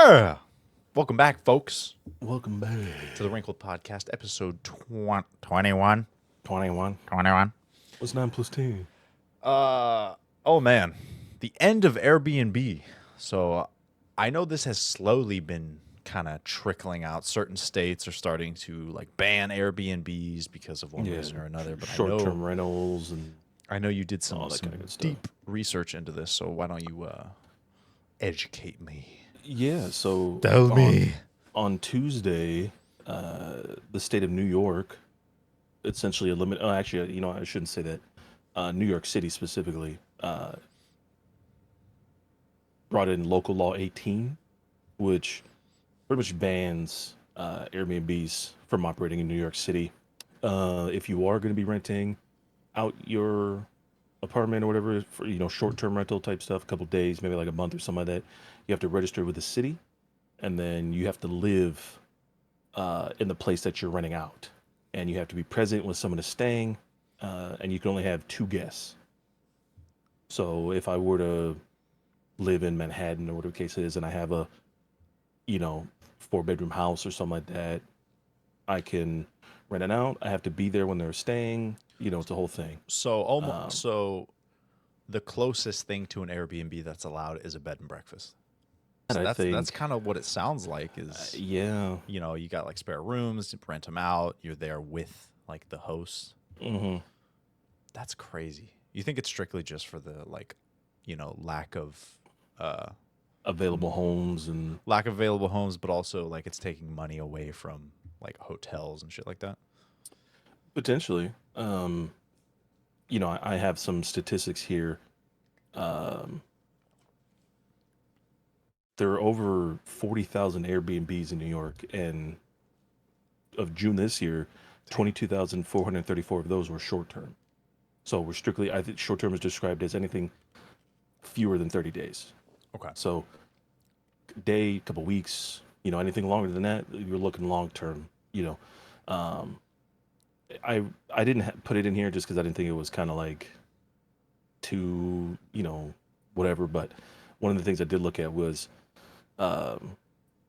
Yeah. Welcome back, folks, Welcome back. to the Wrinkled Podcast, episode 21. 21. 21. What's 9 plus 10? Oh man, the end of Airbnb. So I know this has slowly been kind of trickling out. Certain states are starting to like ban Airbnbs because of one Yeah, reason or another. But short-term rentals and I know you did all some that kind of good stuff. deep research into this. So why don't you educate me? Yeah, so Tell me. on Tuesday, the state of New York essentially eliminated. Oh, actually, I shouldn't say that. New York City specifically brought in local law 18, which pretty much bans Airbnbs from operating in New York City. If you are going to be renting out your apartment or whatever for short-term rental type stuff, a couple days, maybe like a month or something like that, you have to register with the city, and then you have to live in the place that you're renting out, and you have to be present when someone is staying, and you can only have two guests. So if I were to live in Manhattan or whatever the case is, and I have a you know 4-bedroom house or something like that, I can rent it out. I have to be there when they're staying. It's a whole thing. So almost Um, so the closest thing to an Airbnb that's allowed is a bed and breakfast. and So I that's think, kind of what it sounds like is, yeah. you got like spare rooms, rent them out, you're there with like the host. Hmm. That's crazy. You think it's strictly just for the like, lack of uh Available homes and lack of available homes, but also like it's taking money away from like hotels and shit like that. potentially. I have some statistics here. Um, there are over 40,000 Airbnbs in New York, and of June this year, 22,434 of those were short term. So we're strictly, I think short term is described as anything fewer than 30 days. Okay. So day, couple weeks, anything longer than that, you're looking long term. Um, I didn't put it in here just because I didn't think it was kind of like too, whatever. But one of the things I did look at was um,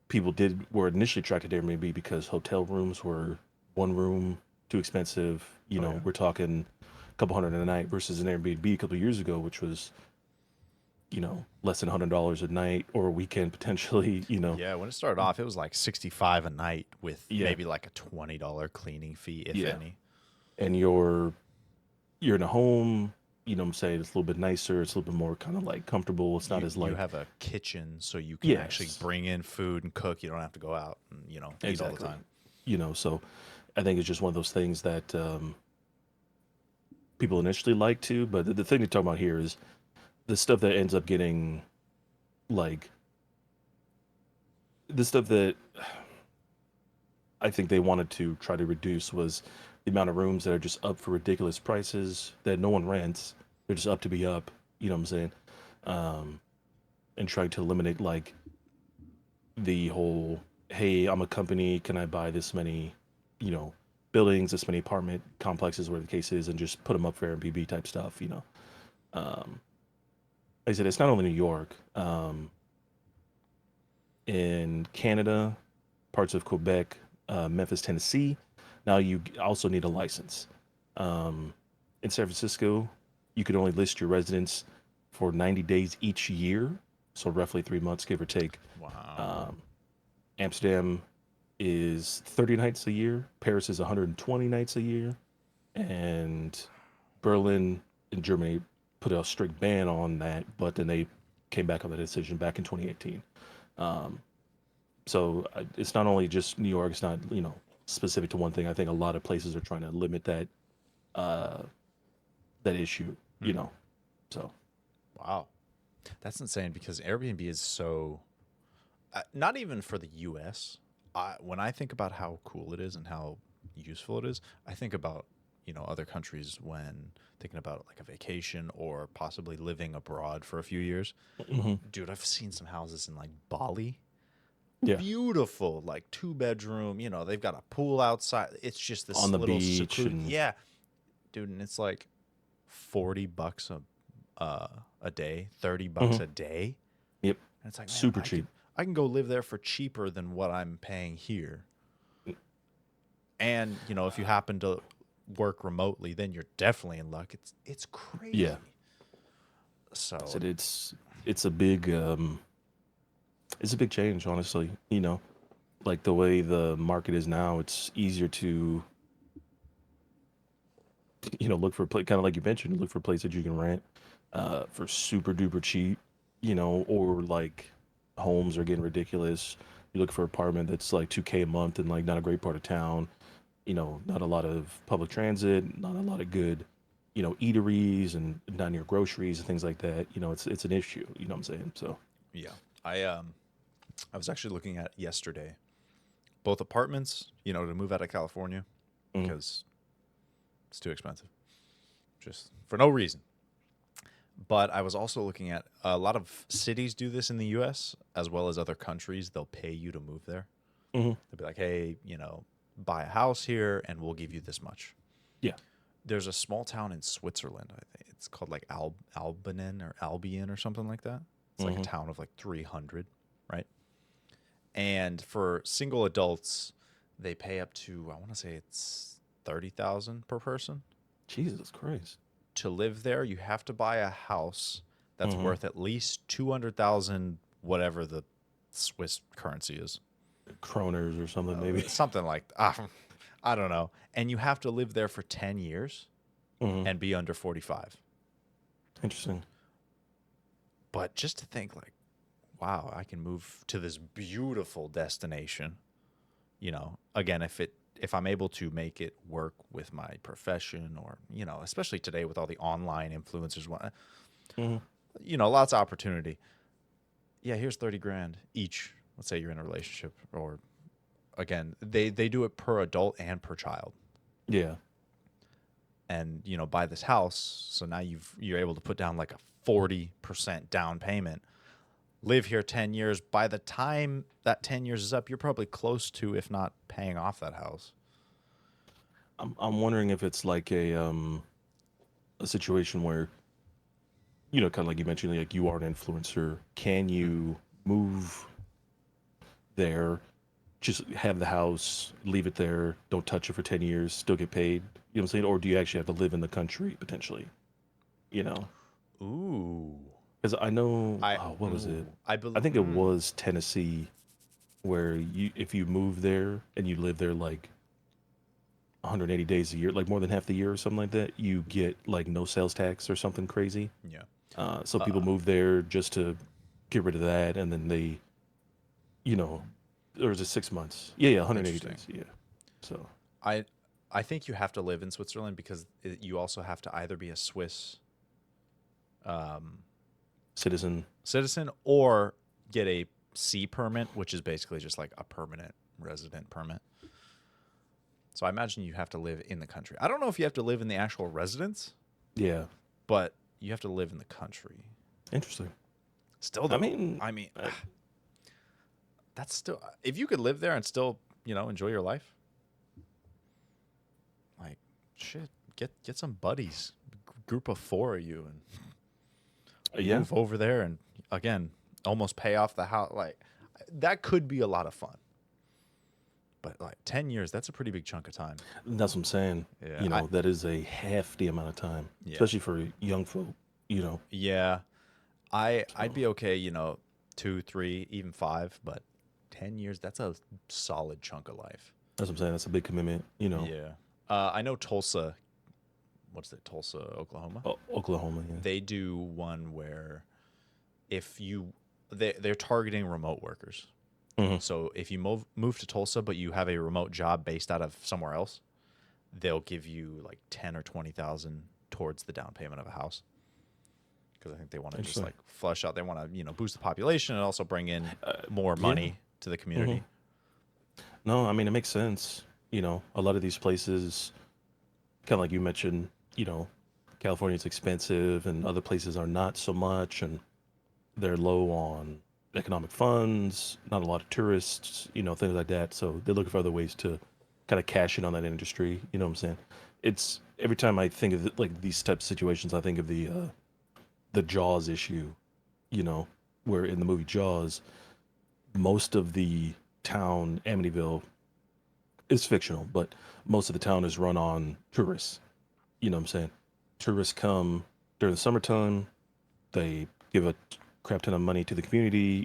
people were initially attracted to Airbnb because hotel rooms were one room too expensive. Oh yeah. We're talking a couple hundred a night versus an Airbnb a couple of years ago, which was less than $100 a night or a weekend potentially. Yeah, when it started off, it was like 65 a night with Yeah, maybe like a $20 cleaning fee, if yeah, any. and you're in a home. What I'm saying, it's a little bit nicer. It's a little bit more kind of like comfortable. It's not You as you like, have a kitchen so you can actually yes, bring in food and cook. You don't have to go out and, eat all the exactly. time. So I think it's just one of those things that people initially like to, but the thing to talk about here is the stuff that ends up getting like the stuff that I think they wanted to try to reduce was the amount of rooms that are just up for ridiculous prices that no one rents. They're just up to be up. You know what I'm saying? Um, and trying to eliminate like the whole, hey, I'm a company, can I buy this many, you know, buildings, this many apartment complexes, where the case is, and just put them up for Airbnb type stuff. Um, like I said, it's not only New York. In Canada, parts of Quebec, Memphis, Tennessee. Now you also need a license. Um, in San Francisco, you can only list your residence for 90 days each year, so roughly 3 months, give or take. Wow. Um, Amsterdam is 30 nights a year. Paris is 120 nights a year, and Berlin in Germany put a strict ban on that, but then they came back on the decision back in 2018. Um, so it's not only just New York. It's not specific to one thing. I think a lot of places are trying to limit uh, that issue. You Hmm. know, so Wow. That's insane because Airbnb is so, not even for the US. When I think about how cool it is and how useful it is, I think about, other countries when thinking about like a vacation or possibly living abroad for a few years. hmm Dude, I've seen some houses in like Bali. yeah, Beautiful, like 2 bedroom, they've got a pool outside. It's just on this the little beach secluded. and Yeah, dude, and it's like $40 a day, $30 hmm a day. yep, And it's like, man, super I could cheap. I can go live there for cheaper than what I'm paying here. And, you know, if you happen to work remotely, then you're definitely in luck. It's Yeah. crazy. I So, said it's a big it's a big change, honestly. Like the way the market is now, it's easier to look for kind of like you mentioned, look for places that you can rent for super duper cheap, or like homes are getting ridiculous. You look for an apartment that's like 2K a month and like not a great part of town, not a lot of public transit, not a lot of good, eateries and not near groceries and things like that. It's an issue, you know what I'm saying? So, yeah. I was actually looking at yesterday both apartments, you know, to move out of California mm, because it's too expensive. Just for no reason. But I was also looking at a lot of cities do this in the US as well as other countries. They'll pay you to move there. hmm They'll be like, hey, you know, buy a house here and we'll give you this much. yeah. There's a small town in Switzerland, I think. It's called like Albanen or Albion or something like that. It's like a hmm town of like 300, right? And for single adults, they pay up to, I want to say it's 30,000 per person. Jesus Christ. To live there, you have to buy a house that's hmm worth at least 200,000 whatever the Swiss currency is. Kroners or something, maybe. Something like I don't know. And you have to live there for 10 years hmm and be under 45. Interesting. But just to think like, wow, I can move to this beautiful destination, you know, again, if I'm able to make it work with my profession or, you know, especially today with all the online influencers, hmm you know, lots of opportunity. Yeah, here's 30 grand each. Let's say you're in a relationship or again, they do it per adult and per child. Yeah. And, you know, buy this house, so now you're able to put down like a 40% down payment. Live here 10 years. By the time that 10 years is up, you're probably close to if not paying off that house. I'm wondering if it's like a situation where, kind of like you mentioned, like you are an influencer. Can you move there, just have the house, leave it there, don't touch it for 10 years, still get paid? You know what I'm saying? Or do you actually have to live in the country potentially? You know? Ooh. Because I know, I oh, what was it? I I believe think it was Tennessee, where if you move there and you live there like 180 days a year, like more than half the year or something like that, you get like no sales tax or something crazy. yeah. So people Uh move there just to get rid of that, and then they, you know, or is it 6 months? Yeah, yeah, 180 Interesting. days. Yeah. So, I I think you have to live in Switzerland because you also have to either be a Swiss um, citizen. citizen or get a C permit, which is basically just like a permanent resident permit. So I imagine you have to live in the country. I don't know if you have to live in the actual residence, Yeah. but you have to live in the country. Interesting. Still I though, mean, I mean, that's still if you could live there and still, you know, enjoy your life. Like, shit, get some buddies, group of four of you, and yeah, move over there and again almost pay off the house. Like that could be a lot of fun. But like 10 years, that's a pretty big chunk of time. that's what I'm saying. Yeah, I That is a hefty amount of time, yeah especially for young folk. You know, yeah. I'd so be okay, you know, 2, 3, even 5, but 10 years, that's a solid chunk of life. that's what I'm saying. That's a big commitment. Yeah. I know Tulsa. What's it? Tulsa, Oklahoma. Oklahoma. Yeah. They do one where if you they're targeting remote workers. hmm So if you move to Tulsa, but you have a remote job based out of somewhere else, they'll give you like 10 or 20,000 towards the down payment of a house. Because I think they want to just Interesting. like flush out. They want to, you know, boost the population and also bring in more Yeah. money to the hmm community. No, I mean it makes sense. A lot of these places, kind of like you mentioned, California's expensive and other places are not so much, and they're low on economic funds, not a lot of tourists, things like that. So they're looking for other ways to kind of cash in on that industry. You know what I'm saying? It's every time I think of like these types of situations, I think of the Jaws issue, you know, where in the movie Jaws, most of the town, Amityville, is fictional, but most of the town is run on tourists. You know what I'm saying? Tourists come during the summertime. They give a crap ton of money to the community.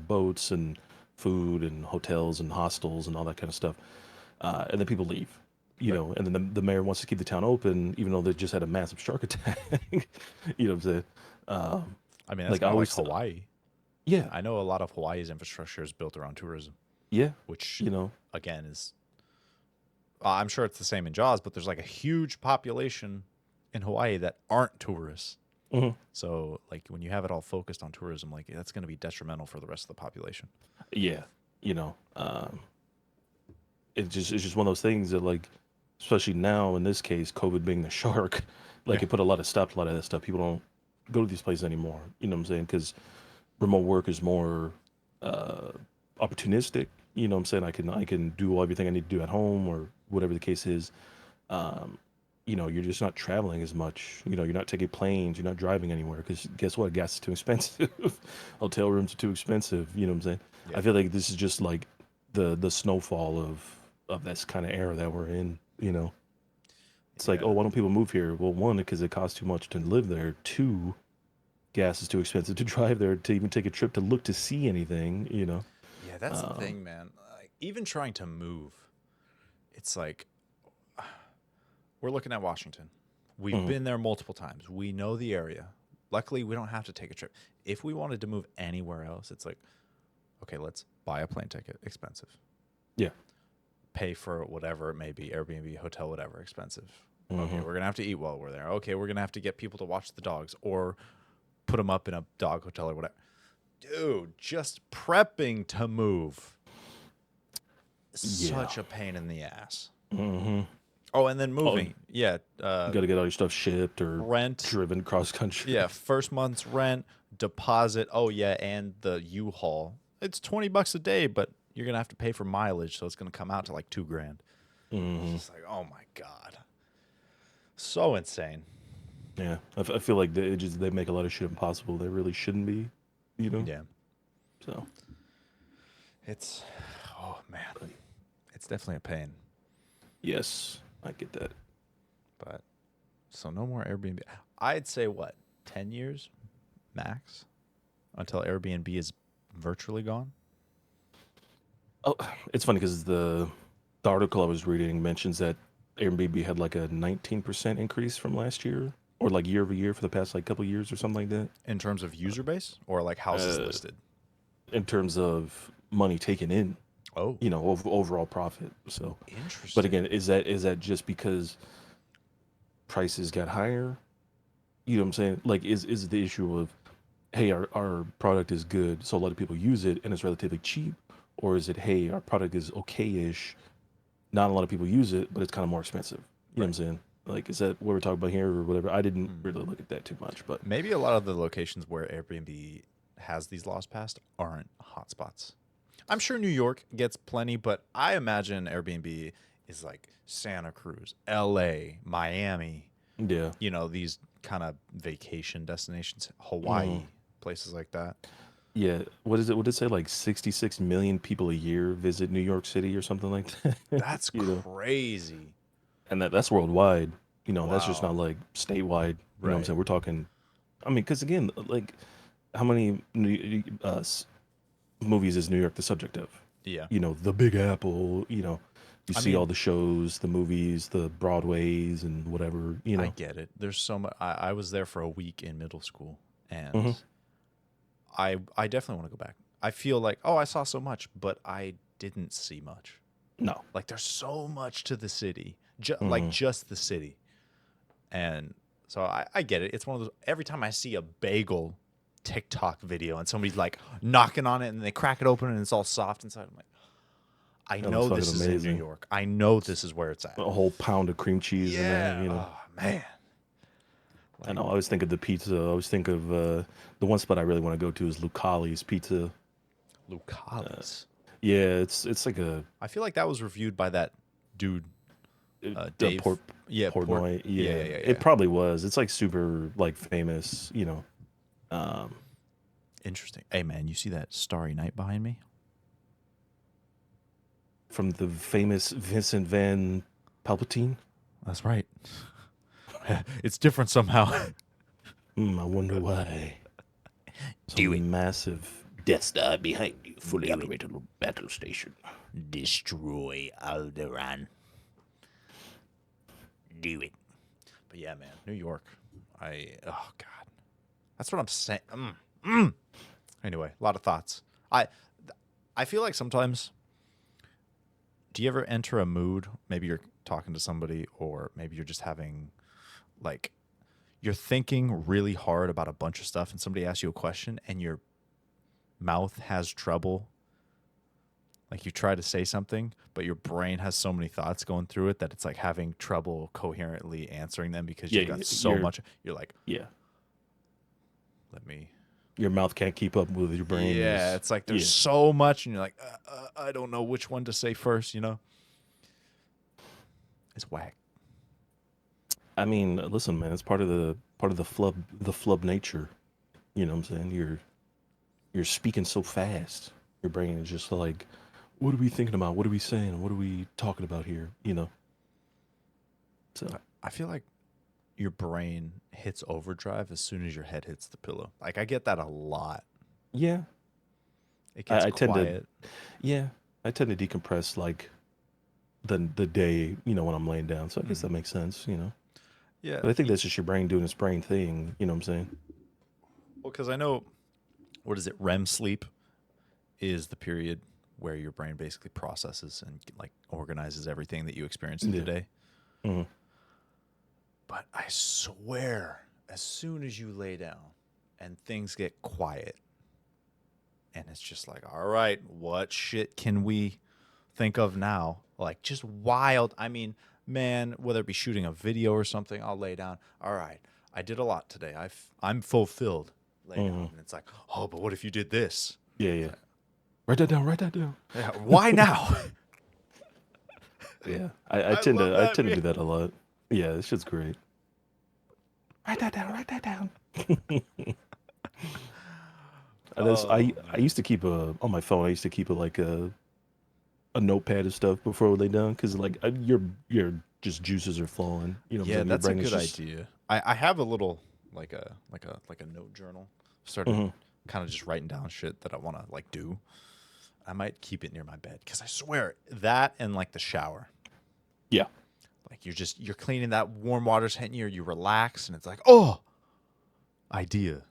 Boats and food and hotels and hostels and all that kind of stuff. And then people leave. Right. And then the mayor wants to keep the town open, even though they just had a massive shark attack. You know what I'm saying? Um, I mean, that's like I kind of like always, Hawaii. yeah, I know a lot of Hawaii's infrastructure is built around tourism, yeah, which you know, again is I'm sure it's the same in Jaws, but there's like a huge population in Hawaii that aren't tourists. mhm, So like when you have it all focused on tourism, like that's going to be detrimental for the rest of the population. yeah, you know. It's just one of those things that, like, especially now in this case, COVID being the shark, like Yeah. it put a lot of stop to a lot of that stuff. People don't go to these places anymore. You know what I'm saying? Because remote work is more uh, opportunistic. You know what I'm saying? I can do everything I need to do at home or whatever the case is. Um, you're just not traveling as much. You're not taking planes. You're not driving anywhere because guess what? Gas is too expensive. Hotel rooms are too expensive. You know what I'm saying? Yeah. I feel like this is just like the snowfall of this kind of era that we're in. It's like, oh, Yeah. why don't people move here? Well, one, because it costs too much to live there. Two, gas is too expensive to drive there to even take a trip to look to see anything. Yeah, that's the Um, thing, man. Like, even trying to move, it's like we're looking at Washington. We've mhm, been there multiple times. We know the area. Luckily, we don't have to take a trip. If we wanted to move anywhere else, it's like, okay, let's buy a plane ticket, expensive. yeah. Pay for whatever it may be, Airbnb, hotel, whatever, expensive. Okay, Hmm. we're gonna have to eat while we're there. Okay, we're gonna have to get people to watch the dogs or put them up in a dog hotel or whatever. Dude, just prepping to move, Yeah. such a pain in the ass. Hmm. Oh, and then Oh, moving, yeah, you got to get all your stuff shipped or rent, driven cross country. yeah, first month's rent, deposit. Oh yeah, and the U-Haul. It's $20 a day, but you're gonna have to pay for mileage, so it's gonna come out to like 2 grand. It's Hmm. just like, oh my god, so insane. Yeah, I feel like they make a lot of shit impossible. They really shouldn't be, you know. Yeah, So it's oh man, it's definitely a pain. yes, I get that. But so no more Airbnb. I'd say what 10 years max until Airbnb is virtually gone. Oh, it's funny because the article I was reading mentions that Airbnb had like a 19% increase from last year, or like year over year for the past like couple years or something like that. In terms of user base or like houses Uh, listed. in terms of money taken in, Oh, overall profit. So, but interesting. again, is that just because prices got higher? You know what I'm saying? Like, is the issue of, hey, our product is good, so a lot of people use it and it's relatively cheap, or is it, hey, our product is okay-ish, not a lot of people use it, but it's kind of more expensive. You know what Right. I'm saying? Like, is that what we're talking about here or whatever? I didn't Hmm. really look at that too much, but Maybe a lot of the locations where Airbnb has these laws passed aren't hotspots. I'm sure New York gets plenty, but I imagine Airbnb is like Santa Cruz, LA, Miami, yeah. these kind of vacation destinations, Hmm. Hawaii, places like that. Yeah. What is it? What did it say? Like 66 million people a year visit New York City or something like that. That's you know, crazy. and that's worldwide. That's just not Wow. like statewide. You know what I'm Right. saying? We're talking, I mean, because again, like, how many movies is New York the subject of? Yeah. The Big Apple, you I see all mean, the shows, the movies, the Broadways and whatever, I get it. There's so much. I was there for a week in middle school, and Hmm. I definitely want to go back. I feel like, oh, I saw so much, but I didn't see much. No. Like there's so much to the city, like Hmm. just the city, and so I get it. It's one of those. Every time I see a bagel TikTok video and somebody's like knocking on it and they crack it open and it's all soft inside, I'm like, I That looks know fucking this is in New amazing. York. I know this is where it's at. A whole pound of cream cheese in there, Yeah. Oh man. I Like know. I always think of the pizza. I always think of the one spot I really want to go to is Lucali's Pizza. Lucali's. Yeah, it's like a I feel like that was reviewed by that dude, the Dave. Yeah, Portnoy. Yeah, Yeah, yeah, yeah, it yeah. probably was. It's like super like famous. Um, Interesting. Hey man, you see that starry night behind me? from the famous Vincent Van Palpatine. That's right. It's different somehow. I wonder why. Do it. Some massive Death Star behind you, fully automated battle station. Destroy Alderaan. Do it. But yeah, man, New York. Oh God, that's what I'm saying. Anyway, a lot of thoughts. I feel like sometimes. Do you ever enter a mood? Maybe you're talking to somebody, or maybe you're just having, like, you're thinking really hard about a bunch of stuff, and somebody asks you a question, and your mouth has trouble. Like you try to say something, but your brain has so many thoughts going through it that it's like having trouble coherently answering them because Yeah, you've got so much. You're like, yeah. let me. Your mouth can't keep up with your brain. Yeah, it's like there's so much, and you're like, I don't know which one to say first. It's whack. I mean, listen, man, it's part of the flub nature. You know what I'm saying? You're speaking so fast. Your brain is just like, what are we thinking about? What are we saying? What are we talking about here? So I feel like your brain hits overdrive as soon as your head hits the pillow. Like I get that a lot. yeah, It gets I tend quiet. I tend to decompress like the day, when I'm laying down. So I guess that makes sense. Yeah. But I think that's just your brain doing its brain thing. You know what I'm saying? Well, because I know, what is it? REM sleep is the period where your brain basically processes and like organizes everything that you experience in the day. Mm-hmm. But I swear, as soon as you lay down and things get quiet, and it's just like, all right, what shit can we think of now? Like just wild. I mean, man, whether it be shooting a video or something, I'll lay down. All right, I did a lot today. I'm fulfilled. Lay down, and it's like, oh, but what if you did this? Yeah. Write that down. Write that down. Yeah, why now? Yeah, I tend to do that a lot. Yeah, this shit's great. Write that down. Write that down. I used to keep on my phone. I used to keep like a notepad and stuff before I lay down because like your just juices are flowing. You know what I'm Yeah, saying? Your that's a brain is good just idea. I have a little like a note journal. Started kind of just writing down shit that I want to like do. I might keep it near my bed because I swear that and like the shower. yeah. Like you're cleaning, that warm water's hitting you, you relax, and it's like, oh, idea,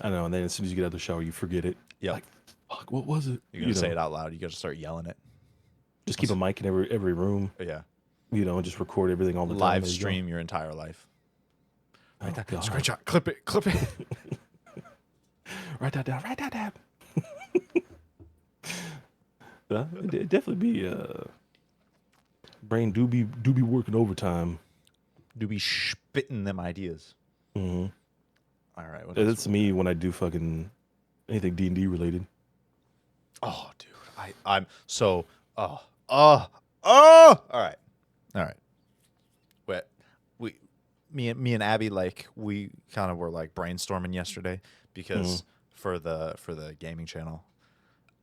I know. And then as soon as you get out of the shower, you forget it. Yeah. Like, fuck, what was it? You're gonna say it out loud. You gotta start yelling it. Just keep a mic in every room. Yeah. And just record everything all the time. Live stream your entire life. Write that down. Screenshot. Clip it. Write that down. Write that down. It'd definitely be brain do be working overtime. Do be spitting them ideas. Mm-hmm. All right. That's me when I do fucking anything D&D related. Oh, dude. I'm so all right. But me and Abby, like, we kind of were like brainstorming yesterday because for the gaming channel,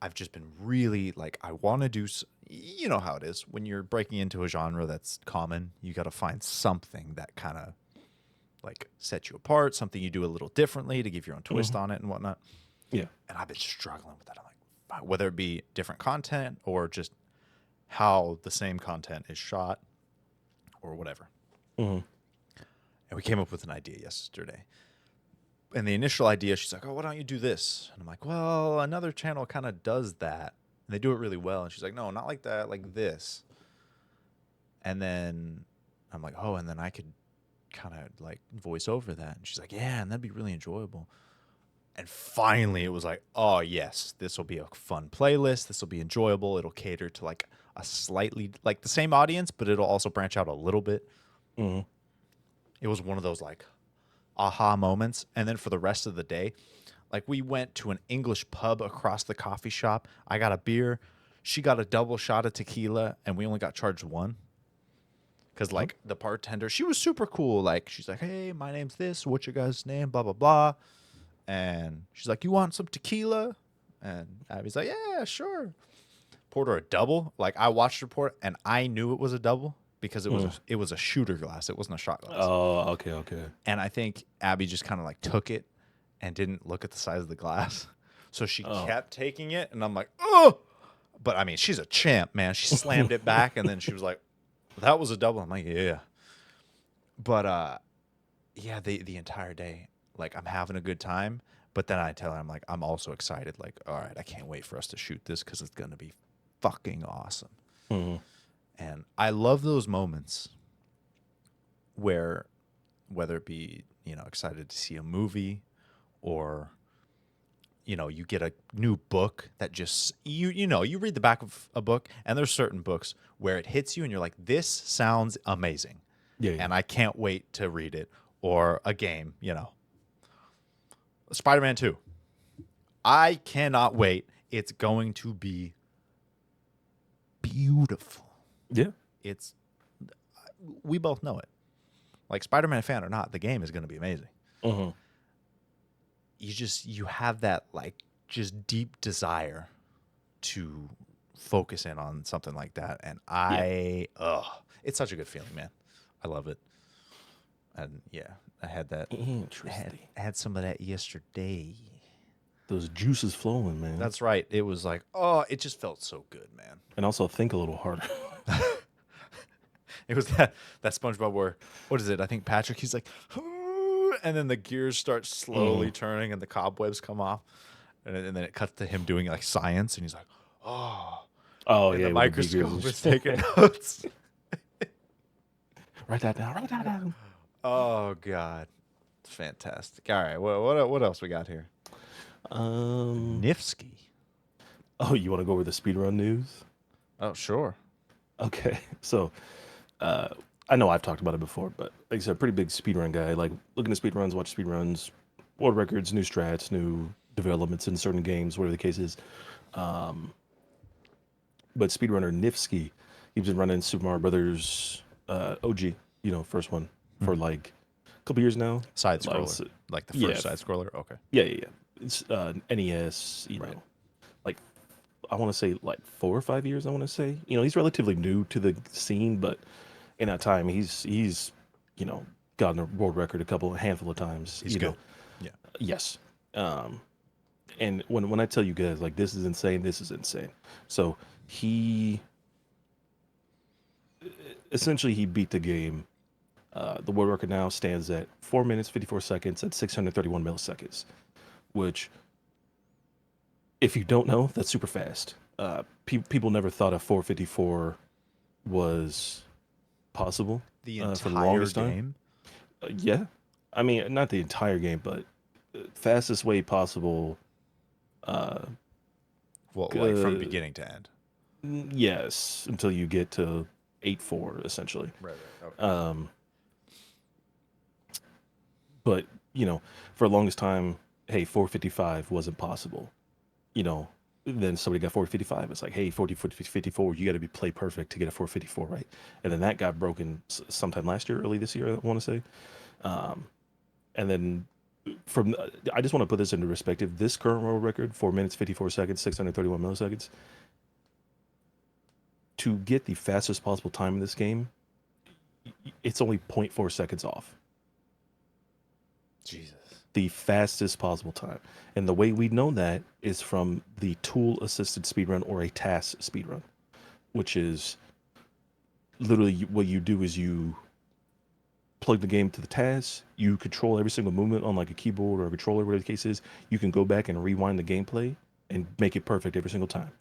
I've just been really like, I want to do, you know how it is when you're breaking into a genre that's common, you got to find something that kind of like sets you apart, something you do a little differently to give your own twist on it and whatnot. Yeah. And I've been struggling with that. I'm like, whether it be different content or just how the same content is shot or whatever. And we came up with an idea yesterday. And the initial idea, she's like, oh, why don't you do this? And I'm like, well, another channel kind of does that. And they do it really well. And she's like, no, not like that, like this. And then I'm like, oh, and then I could kind of like voice over that. And she's like, yeah, and that'd be really enjoyable. And finally it was like, oh, yes, this will be a fun playlist. This will be enjoyable. It'll cater to like a slightly, like the same audience, but it'll also branch out a little bit. It was one of those like aha moments. And then for the rest of the day, like we went to an English pub across the coffee shop. I got a beer. She got a double shot of tequila, and we only got charged one. Because, like, the bartender, she was super cool. Like, she's like, hey, my name's this. What's your guys' name? Blah, blah, blah. And she's like, you want some tequila? And Abby's like, yeah, sure. Porter a double. Like I watched the report and I knew it was a double because it was a shooter glass. It wasn't a shot glass. Oh, okay, okay. And I think Abby just kind of like took it and didn't look at the size of the glass. So she Oh. kept taking it, and I'm like, oh! But I mean, she's a champ, man. She slammed it back, and then she was like, that was a double. I'm like, yeah. But yeah, the entire day, like I'm having a good time. But then I tell her, I'm like, I'm also excited. Like, all right, I can't wait for us to shoot this because it's gonna be fucking awesome. Mhm. And I love those moments where, whether it be excited to see a movie, or you get a new book that just you read the back of a book, and there's certain books where it hits you and you're like, this sounds amazing, Yeah, yeah. and I can't wait to read it. Or a game, Spider-Man 2. I cannot wait. It's going to be beautiful. Yeah. We both know it. Like, Spider-Man fan or not, the game is going to be amazing. Mm-hmm. You have that like just deep desire to focus in on something like that, and it's such a good feeling, man. I love it. And yeah, I had that. I had some of that yesterday. Those juices flowing, man. That's right. It was like, it just felt so good, man. And also think a little harder. It was that SpongeBob where, what is it? I think Patrick, he's like, and then the gears start slowly turning and the cobwebs come off. And then it cuts to him doing like science, and he's like, oh. Oh, and yeah. the microscope is taking notes. Write that down. Oh, God. It's fantastic. All right. What else we got here? Nifsky. Oh, you want to go over the speedrun news? Oh, sure. Okay. So, I know I've talked about it before, but like I said, pretty big speedrun guy. Like looking at speedruns, watch speedruns, world records, new strats, new developments in certain games, whatever the case is. But speedrunner Nifsky, he's been running Super Mario Brothers OG, first one for like a couple years now. Side scroller, like the first side scroller. Okay. Yeah. It's NES, right. Like I want to say like 4 or 5 years. I want to say, he's relatively new to the scene, but in that time, he's gotten a world record a handful of times. He's good. Yeah. Yes. And when I tell you guys like this is insane. So he essentially beat the game. The world record now stands at 4 minutes 54 seconds at 631 milliseconds, which, if you don't know, that's super fast. People never thought a 454 was possible the entire for the longest game. Time. Yeah, I mean not the entire game, but fastest way possible. Well, like from beginning to end. Yes, until you get to 8.4 essentially. Right. Okay. But for the longest time, hey, 455 wasn't possible. Then somebody got 455. It's like, hey, 54, you got to play perfect to get a 454, right? And then that got broken sometime last year, early this year, I want to say. And then I just want to put this into perspective. This current world record, 4 minutes, 54 seconds, 631 milliseconds. To get the fastest possible time in this game, it's only 0.4 seconds off. Jesus. The fastest possible time. And the way we know that is from the tool-assisted speedrun or a task speedrun, which is literally what you do is you plug the game to the task, you control every single movement on like a keyboard or a controller, whatever the case is. You can go back and rewind the gameplay and make it perfect every single time.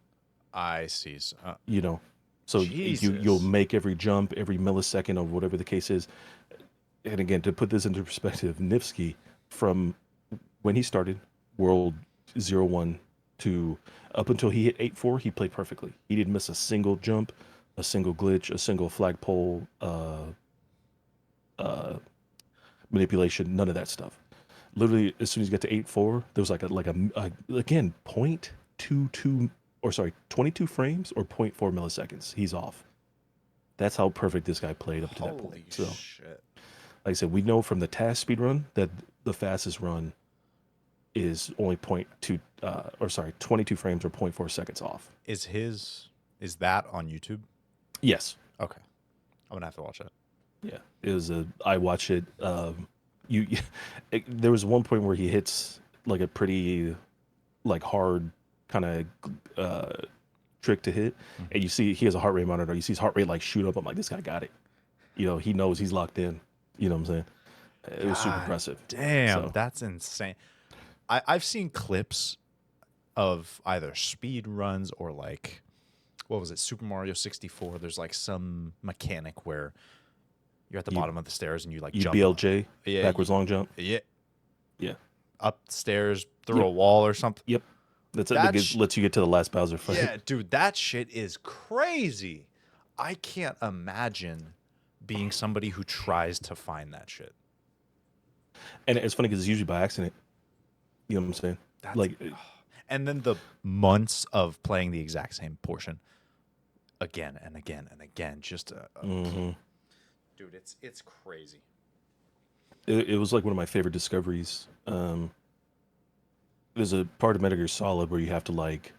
I see. So you'll make every jump, every millisecond of whatever the case is. And again, to put this into perspective, Nifsky, from when he started World 01 to up until he hit 8.4, he played perfectly. He didn't miss a single jump, a single glitch, a single flagpole manipulation, none of that stuff. Literally, as soon as he got to 8.4, there was like again 22 frames or 0.4 milliseconds. He's off. That's how perfect this guy played up to that point. So, shit. Like I said, we know from the task speedrun that the fastest run is only 22 frames or 0.4 seconds off. Is his Is that on YouTube? Yes. Okay, I'm gonna have to watch that. Yeah. It was a. I watch it. You. There was one point where he hits like a pretty like hard kind of trick to hit, Mhm. and you see he has a heart rate monitor. You see his heart rate like shoot up. I'm like, this guy got it. He knows he's locked in. You know what I'm saying? It was super God impressive. damn, So that's insane. I've seen clips of either speed runs or like what was it, Super Mario 64. There's like some mechanic where you're at the you bottom of the stairs and you like you jump. BLJ Yeah, backwards long jump. yeah, Yeah. upstairs through Yep. a wall or something. Yep. That's it. That That's lets you get to the last Bowser fight. yeah, dude, that shit is crazy. I can't imagine being somebody who tries to find that shit. And it's funny because it's usually by accident. You know what I'm saying? That's Like, and then the months of playing the exact same portion again and again and again. Just mhm. dude, it's crazy. It was like one of my favorite discoveries. There's a part of Metal Gear Solid where you have to like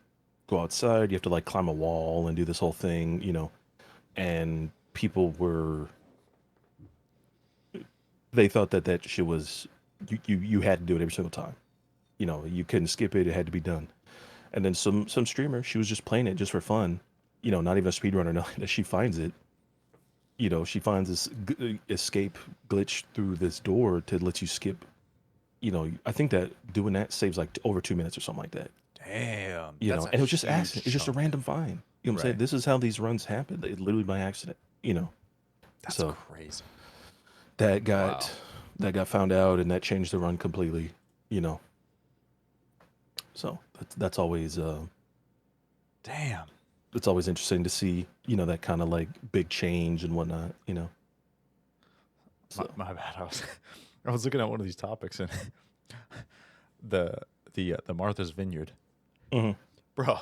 go outside, you have to like climb a wall and do this whole thing, and people were they thought that that shit was you had to do it every single time. You couldn't skip it; it had to be done. And then some streamer, she was just playing it just for fun, not even a speedrunner, nothing. That she finds it, she finds this escape glitch through this door to let you skip. I think that doing that saves like over 2 minutes or something like that. Damn, You that's know, a and it was just huge accident. It's just a chunk. random find. You know what I'm saying? Right. This is how these runs happen. It literally by accident. That's So crazy. that got Wow. that got found out, and that changed the run completely. You know, so that's always Damn. it's always interesting to see. That kind of like big change and whatnot. My, So my bad. I was looking at one of these topics and the the Martha's Vineyard, mhm. bro.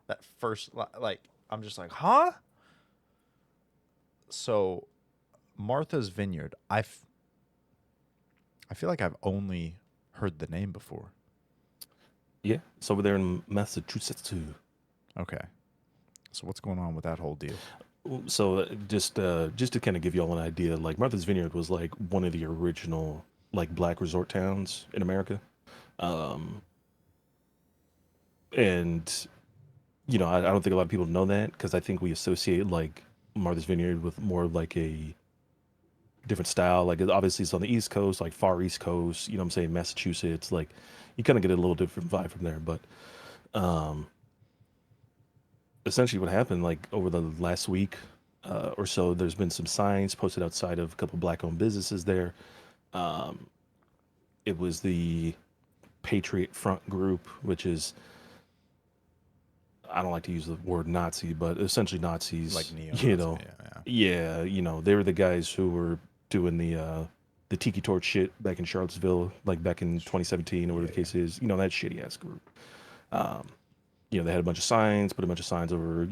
That first like I'm just like, huh? So Martha's Vineyard. I feel like I've only heard the name before. Yeah, it's over there in Massachusetts too. Okay. So what's going on with that whole deal? So just to kind of give you all an idea, like Martha's Vineyard was like one of the original like black resort towns in America. Um, and I don't think a lot of people know that because I think we associate like Martha's Vineyard with more of like a different style. Like obviously it's on the East Coast, like far East Coast. You know what I'm saying? Massachusetts. Like you kind of get a little different vibe from there. But um, essentially, what happened like over the last week or so, there's been some signs posted outside of a couple black-owned businesses there. Um, it was the Patriot Front group, which is I don't like to use the word Nazi, but essentially Like Nazis. neo-Nazi. Yeah, yeah. Yeah, they were the guys who were doing the Tiki Torch shit back in Charlottesville, like back in 2017 or Yeah, whatever the yeah. case is. That shitty ass group. Um, they had a bunch of signs, put a bunch of signs over, a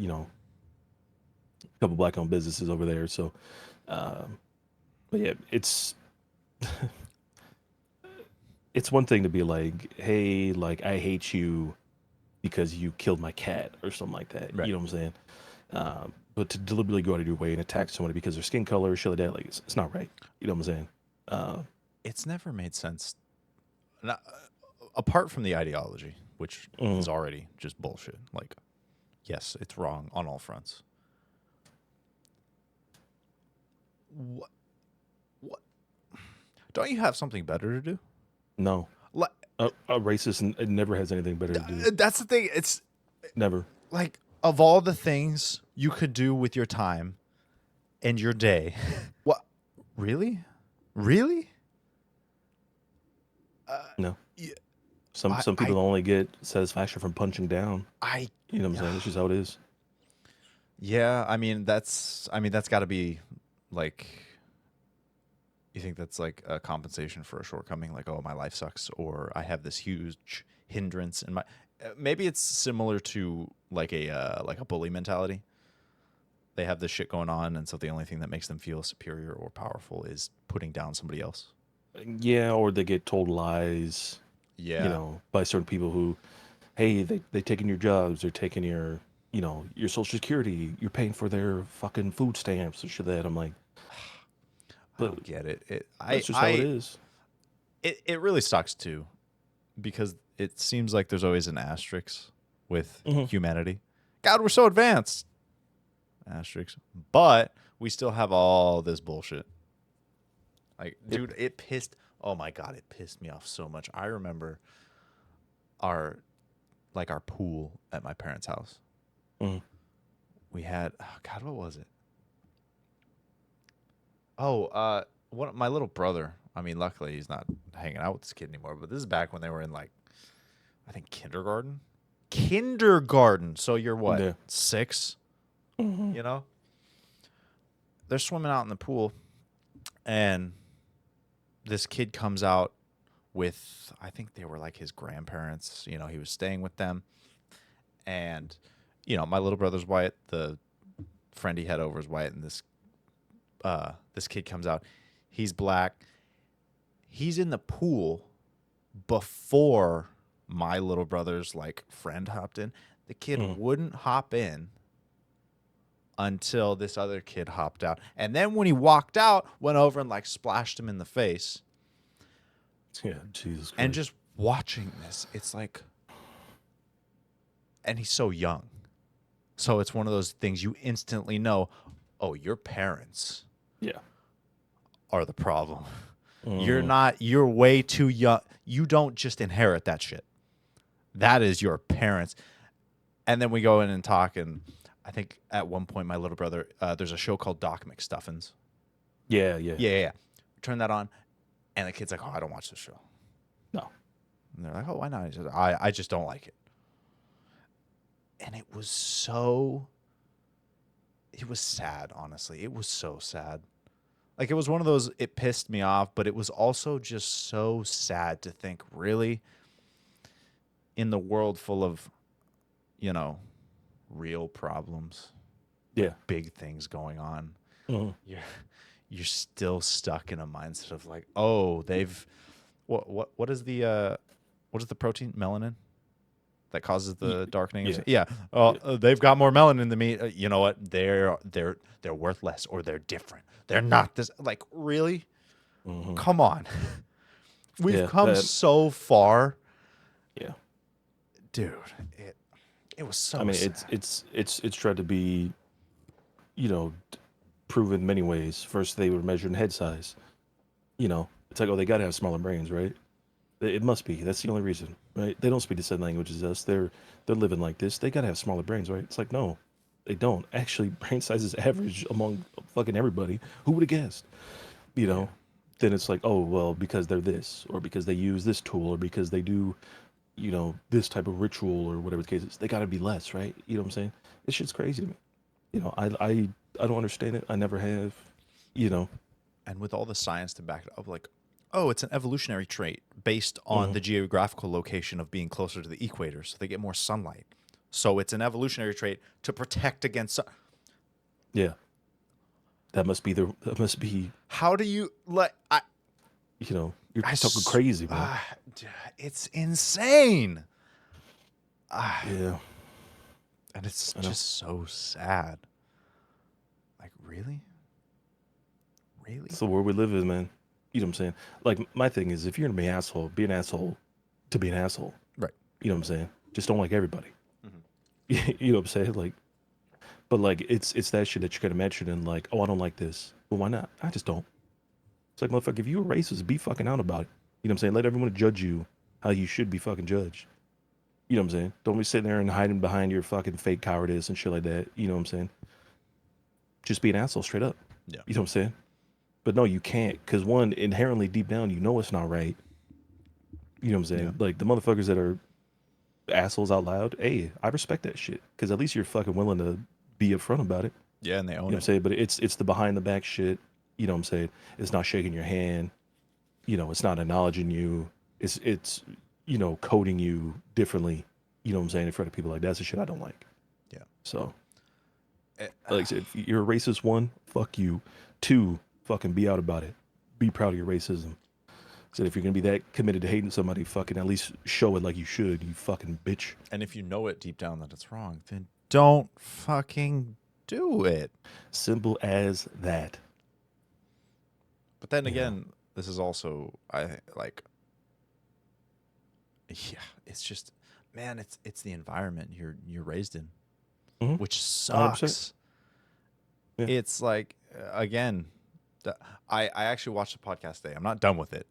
couple black owned businesses over there. So, um, but yeah, it's one thing to be like, hey, like I hate you because you killed my cat or something like that. Right. You know what I'm saying? But to deliberately go out of your way and attack somebody because their skin color or shit like that, like it's not right. You know what I'm saying? Uh, It's never made sense. Not, apart from the ideology, which mm, is already just bullshit. Like, yes, it's wrong on all fronts. What? What? Don't you have something better to do? no, Like, a racist it never has anything better to do. that's the thing. It's Never. like of all the things you could do with your time and your day. What? Really? Really? No. Yeah, Some I, people only get satisfaction from punching down. I, You know what I'm yeah. saying? That's just how it is. Yeah, I mean that's got to be like you think that's like a compensation for a shortcoming like oh my life sucks or I have this huge hindrance in my maybe it's similar to like a bully mentality. They have this shit going on and so the only thing that makes them feel superior or powerful is putting down somebody else. Yeah, or they get told lies, Yeah. by certain people who, hey, they taking your jobs, they're taking your, your social security, you're paying for their fucking food stamps and shit like that. I'm like, I but don't get it. that's just how it is. It really sucks too, because it seems like there's always an asterisk with Hmm. humanity. God, we're so advanced. Asterisk. But we still have all this bullshit. Like, Yep. dude, it pissed. Oh my god, it pissed me off so much. I remember our our pool at my parents' house. Hmm. We had, oh god, what was it? Oh, my little brother. I mean, luckily he's not hanging out with this kid anymore. But this is back when they were in I think kindergarten. Kindergarten. So you're what, Yeah. 6? Hmm. You know, they're swimming out in the pool, and this kid comes out with, I think they were like his grandparents. You know, he was staying with them, and my little brother's white. The friend he had over is white, and this kid comes out. He's black. He's in the pool before my little brother's friend hopped in. The kid Hmm. wouldn't hop in until this other kid hopped out. And then when he walked out, went over and splashed him in the face. Yeah, Jesus And Christ. just watching this, it's like, and he's so young. So it's one of those things you instantly know, oh, your parents Yeah. are the problem. Hmm. You're way too young. You don't just inherit that shit. That is your parents. And then we go in and talk, and I think at one point my little brother, there's a show called Doc McStuffins. Yeah, yeah. Yeah. Turn that on, and the kid's like, "Oh, I don't watch this show." No. And they're like, "Oh, why not?" He says, "I just don't like it." And it was sad, honestly. It was so sad. Like, it was one of those, it pissed me off, but it was also just so sad to think, really, in the world full of, you know, real problems, Yeah. big things going on, Hmm. you're you're still stuck in a mindset of oh, they've what is the protein, melanin, that causes the darkening of Yeah. skin? Yeah. Yeah. They've got more melanin than me. You know what? They're worth less, or they're different. They're not this. Really? Hmm. Come on. We've Yeah. come That. so far, Yeah. dude. It was I so mean, sad. it's tried to be, proven in many ways. First, they were measuring head size. It's like, oh, they got to have smaller brains, right? It must be. That's the only reason, right? They don't speak the same language as us. They're living like this. They got to have smaller brains, right? It's like, no, they don't. Actually, brain size is average among fucking everybody. Who would have guessed? You Yeah. know. Then it's like, oh well, because they're this, or because they use this tool, or because they do, this type of ritual, or whatever the case is. They got to be less, right? You know what I'm saying? This shit's crazy to me. I don't understand it. I never have. You know. And with all the science to back it up, oh, it's an evolutionary trait based on Hmm. the geographical location of being closer to the equator, so they get more sunlight. So it's an evolutionary trait to protect against. Yeah. That must be. How do you let? You're I talking s- crazy, man. it's insane, Yeah. and it's I know. just so sad. Really, really. It's the world we live in, man. You know what I'm saying? Like, my thing is, if you're gonna be an asshole to be an asshole. Right. You know what I'm saying? Just don't like everybody. Mhm. You know what I'm saying? But it's that shit that you're gonna mention and oh, I don't like this. Well, why not? I just don't. It's like, motherfucker, if you're a racist, be fucking out about it. You know what I'm saying? Let everyone judge you how you should be fucking judged. You know what I'm saying? Don't be sitting there and hiding behind your fucking fake cowardice and shit like that. You know what I'm saying? Just be an asshole straight up. Yeah. You know what I'm saying? But no, you can't, because one, inherently deep down, you know it's not right. You know what I'm Yeah. saying? Like, the motherfuckers that are assholes out loud, hey, I respect that shit, because at least you're fucking willing to be upfront about it. Yeah, and they You know own what I'm it. saying? But it's the behind the back shit. You know what I'm saying? It's not shaking your hand. It's not acknowledging you. It's coding you differently. You know what I'm saying? In front of people, like, that's the shit I don't like. Yeah. So, Eh, like I said, if you're a racist, one, fuck you. Two, fucking be out about it. Be proud of your racism. Said if you're gonna be that committed to hating somebody, fucking at least show it like you should. You fucking bitch. And if you know it deep down that it's wrong, then don't fucking do it. Simple as that. But then You know. again, this is also I like yeah, it's just man, it's the environment you're raised in, Mm-hmm. which 100%. sucks. Yeah. It's like again, I actually watched a podcast today. I'm not done with it,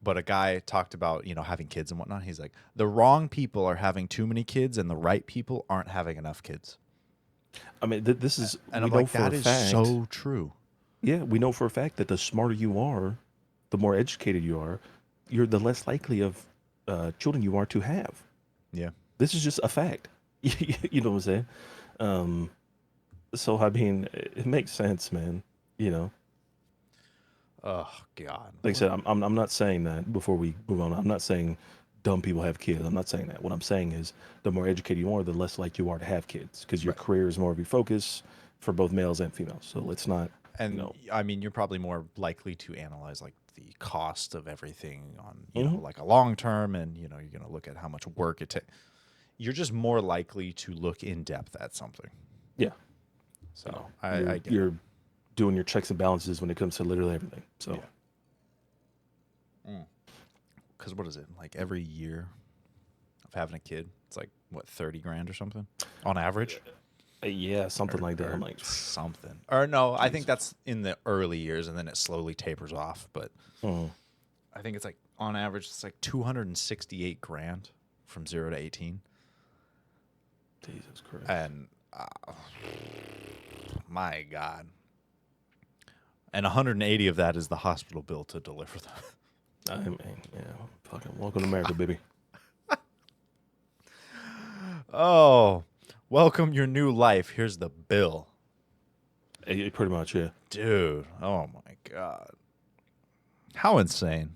but a guy talked about having kids and whatnot. He's like, the wrong people are having too many kids, and the right people aren't having enough kids. I mean, this is, And we I'm know like, for that a is fact. so true. Yeah, we know for a fact that the smarter you are, the more educated you are, you're the less likely of children you are to have. Yeah. This is just a fact. You know what I'm saying? Um, so I mean, it makes sense, man. You know, Oh God. like I said, I'm not saying that before we move on. I'm not saying dumb people have kids. I'm not saying that. What I'm saying is the more educated you are, the less likely you are to have kids because your Right. career is more of your focus for both males and females. So let's not, you And know. I mean, you're probably more likely to analyze like the cost of everything on, Hmm. like a long term, and you're going to look at how much work it takes. You're just more likely to look in depth at something. Yeah, you So know, I get it. you're doing your checks and balances when it comes to literally everything. So Yeah. Because what is it? Like every year of having a kid, it's like, what, 30 grand or something on average? yeah, something Or, like that. I'm or like, something. Or no, I think Jesus. that's in the early years and then it slowly tapers off. But Mm, I think it's like on average, it's like 268 grand from 0 to 18. Jesus Christ. And my God. And 180 of that is the hospital bill to deliver them. I mean, yeah, fucking welcome to America, baby. Oh, welcome your new life. Here's the bill. Pretty much, yeah. Dude, oh my God. How insane.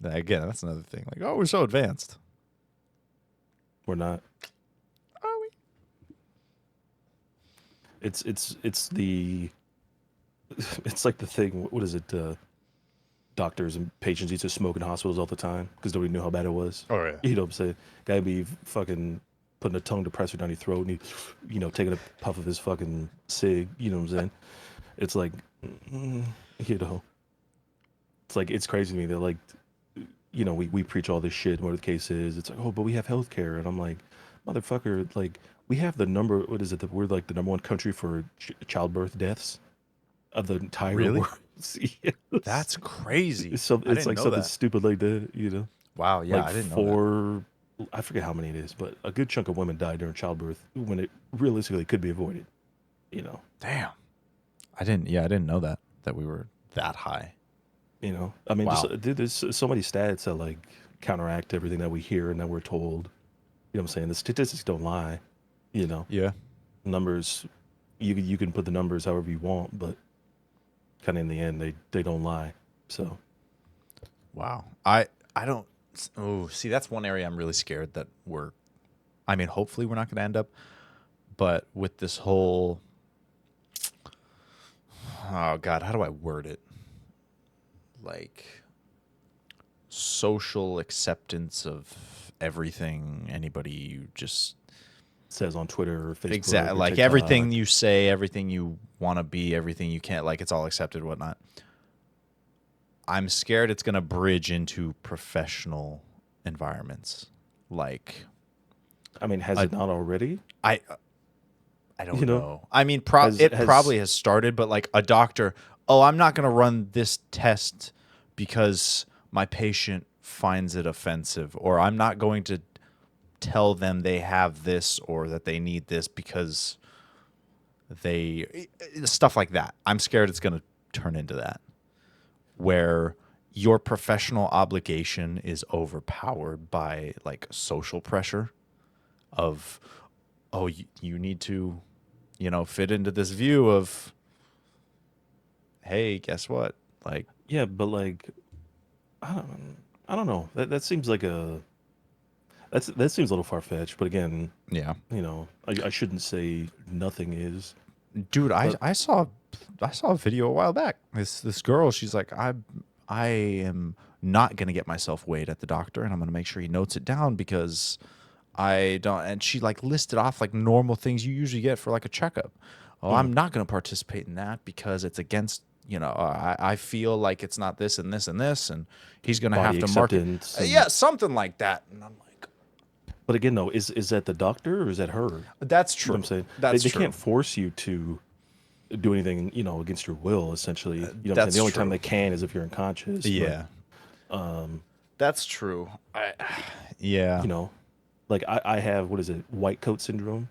Again, that's another thing. Like, oh, we're so advanced. We're not. Are we? It's the it's like the thing. What is it? Doctors and patients used to smoke in hospitals all the time because nobody knew how bad it was. Oh, yeah. You know what I'm saying? Guy be fucking putting a tongue depressor down your throat and taking a puff of his fucking cig. You know what I'm saying? It's like, mm, you know, it's like it's crazy to me that like, we preach all this shit. Whatever the case is, it's like, oh, but we have health care, and I'm like, motherfucker, like we have the number. What is it? That we're like the number one country for childbirth deaths of the entire Really? world. Yes. That's crazy. I It's didn't like know something that. stupid like that. Wow, yeah, Like I didn't know that. I forget how many it is, but a good chunk of women die during childbirth when it realistically could be avoided. You know, Damn. I didn't know that we were that high. I mean, just Wow. dude, there's so many stats that like counteract everything that we hear and that we're told. You know what I'm saying? The statistics don't lie. You know, Yeah. numbers, you can put the numbers however you want, but kind of in the end, they don't lie. So Wow. I don't oh, see that's one area I'm really scared that I mean, hopefully we're not going to end up, but with this whole oh God, how do I word it? Like social acceptance of everything anybody just says on Twitter or Facebook exactly or like everything TikTok. you say, everything you want to be, everything you can't, like it's all accepted, whatnot. I'm scared it's going to bridge into professional environments. Like I mean, has a, it not already? I I You don't know, know. I mean, has it has probably has started, but like a doctor, oh, I'm not going to run this test because my patient finds it offensive, or I'm not going to tell them they have this or that they need this because they stuff like that. I'm scared it's going to turn into that where your professional obligation is overpowered by like social pressure of oh you need to fit into this view of hey guess what like yeah, but like I don't I don't know. That seems like that seems a little far fetched. But again, yeah I shouldn't say nothing is. dude But I saw a video a while back. This girl, she's like, I am not gonna get myself weighed at the doctor, and I'm gonna make sure he notes it down because I don't. And she like listed off like normal things you usually get for like a checkup. Oh, Mm. I'm not going to participate in that because it's against, I feel like it's not this and this and this, and he's going to have Body to mark it. acceptance. And, Yeah, something like that. And I'm like, but again, though, is that the doctor or is that her? that's You know what true. I'm saying? That's They true. can't force you to do anything, against your will, essentially. You know what I'm saying? That's The only time true. they can is if you're unconscious. Yeah, But, that's true. Yeah. like I have, what is it, white coat syndrome,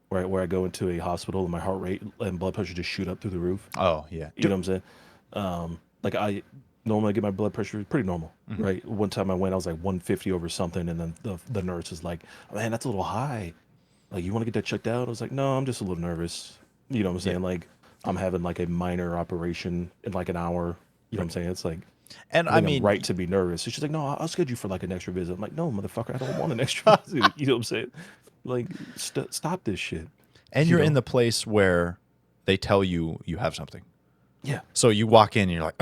where I go into a hospital and my heart rate and blood pressure just shoot up through the roof. Oh, yeah. You know what I'm saying? Like I normally get my blood pressure pretty normal, right? One time I went, I was like 150 over something, and then the nurse is like, "Man, that's a little high. Like, you want to get that checked out?" I was like, "No, I'm just a little nervous." You know what I'm saying? Like, I'm having like a minor operation in like an hour. You know what I'm saying? It's like, And I I think I'm mean, right to be nervous. So she's like, "No, I'll schedule you for like an extra visit." I'm like, "No, motherfucker, I don't want an extra visit." You know what I'm saying? Like, stop this shit. and You you're in know? the place where they tell you you have something. Yeah. So you walk in and you're like,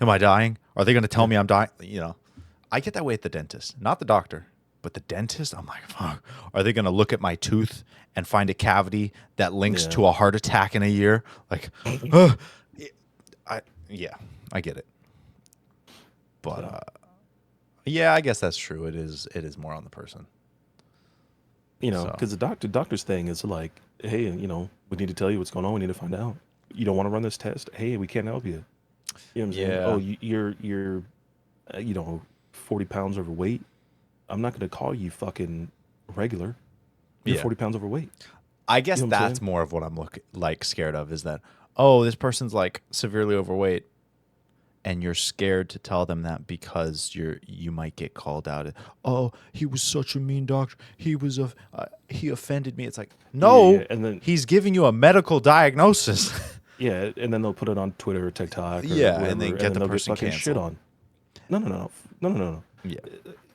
am I dying? Are they going to tell me I'm dying? I get that way at the dentist, not the doctor, but the dentist. I'm like, fuck. Are they going to look at my tooth and find a cavity that links Yeah. to a heart attack in a year? Like, yeah, I get it. But So, yeah, I guess that's true. It is more on the person. So because the doctor's thing is like, hey, we need to tell you what's going on. We need to find out. You don't want to run this test? Hey, we can't help you. You know what I'm saying? Oh, yeah, you're 40 pounds overweight. I'm not going to call you fucking regular. You're yeah. 40 pounds overweight. I guess You know what I'm that's saying? more of what I'm like scared of is that, oh, this person's like severely overweight, and you're scared to tell them that because you might get called out. Oh, he was such a mean doctor. He offended me. It's like, no, Yeah. And then he's giving you a medical diagnosis. yeah, and then they'll put it on Twitter or TikTok or Yeah, whatever, and then and get then the they'll get person fucking shit canceled. on. No, no, no, no, no, no, no, no. Yeah,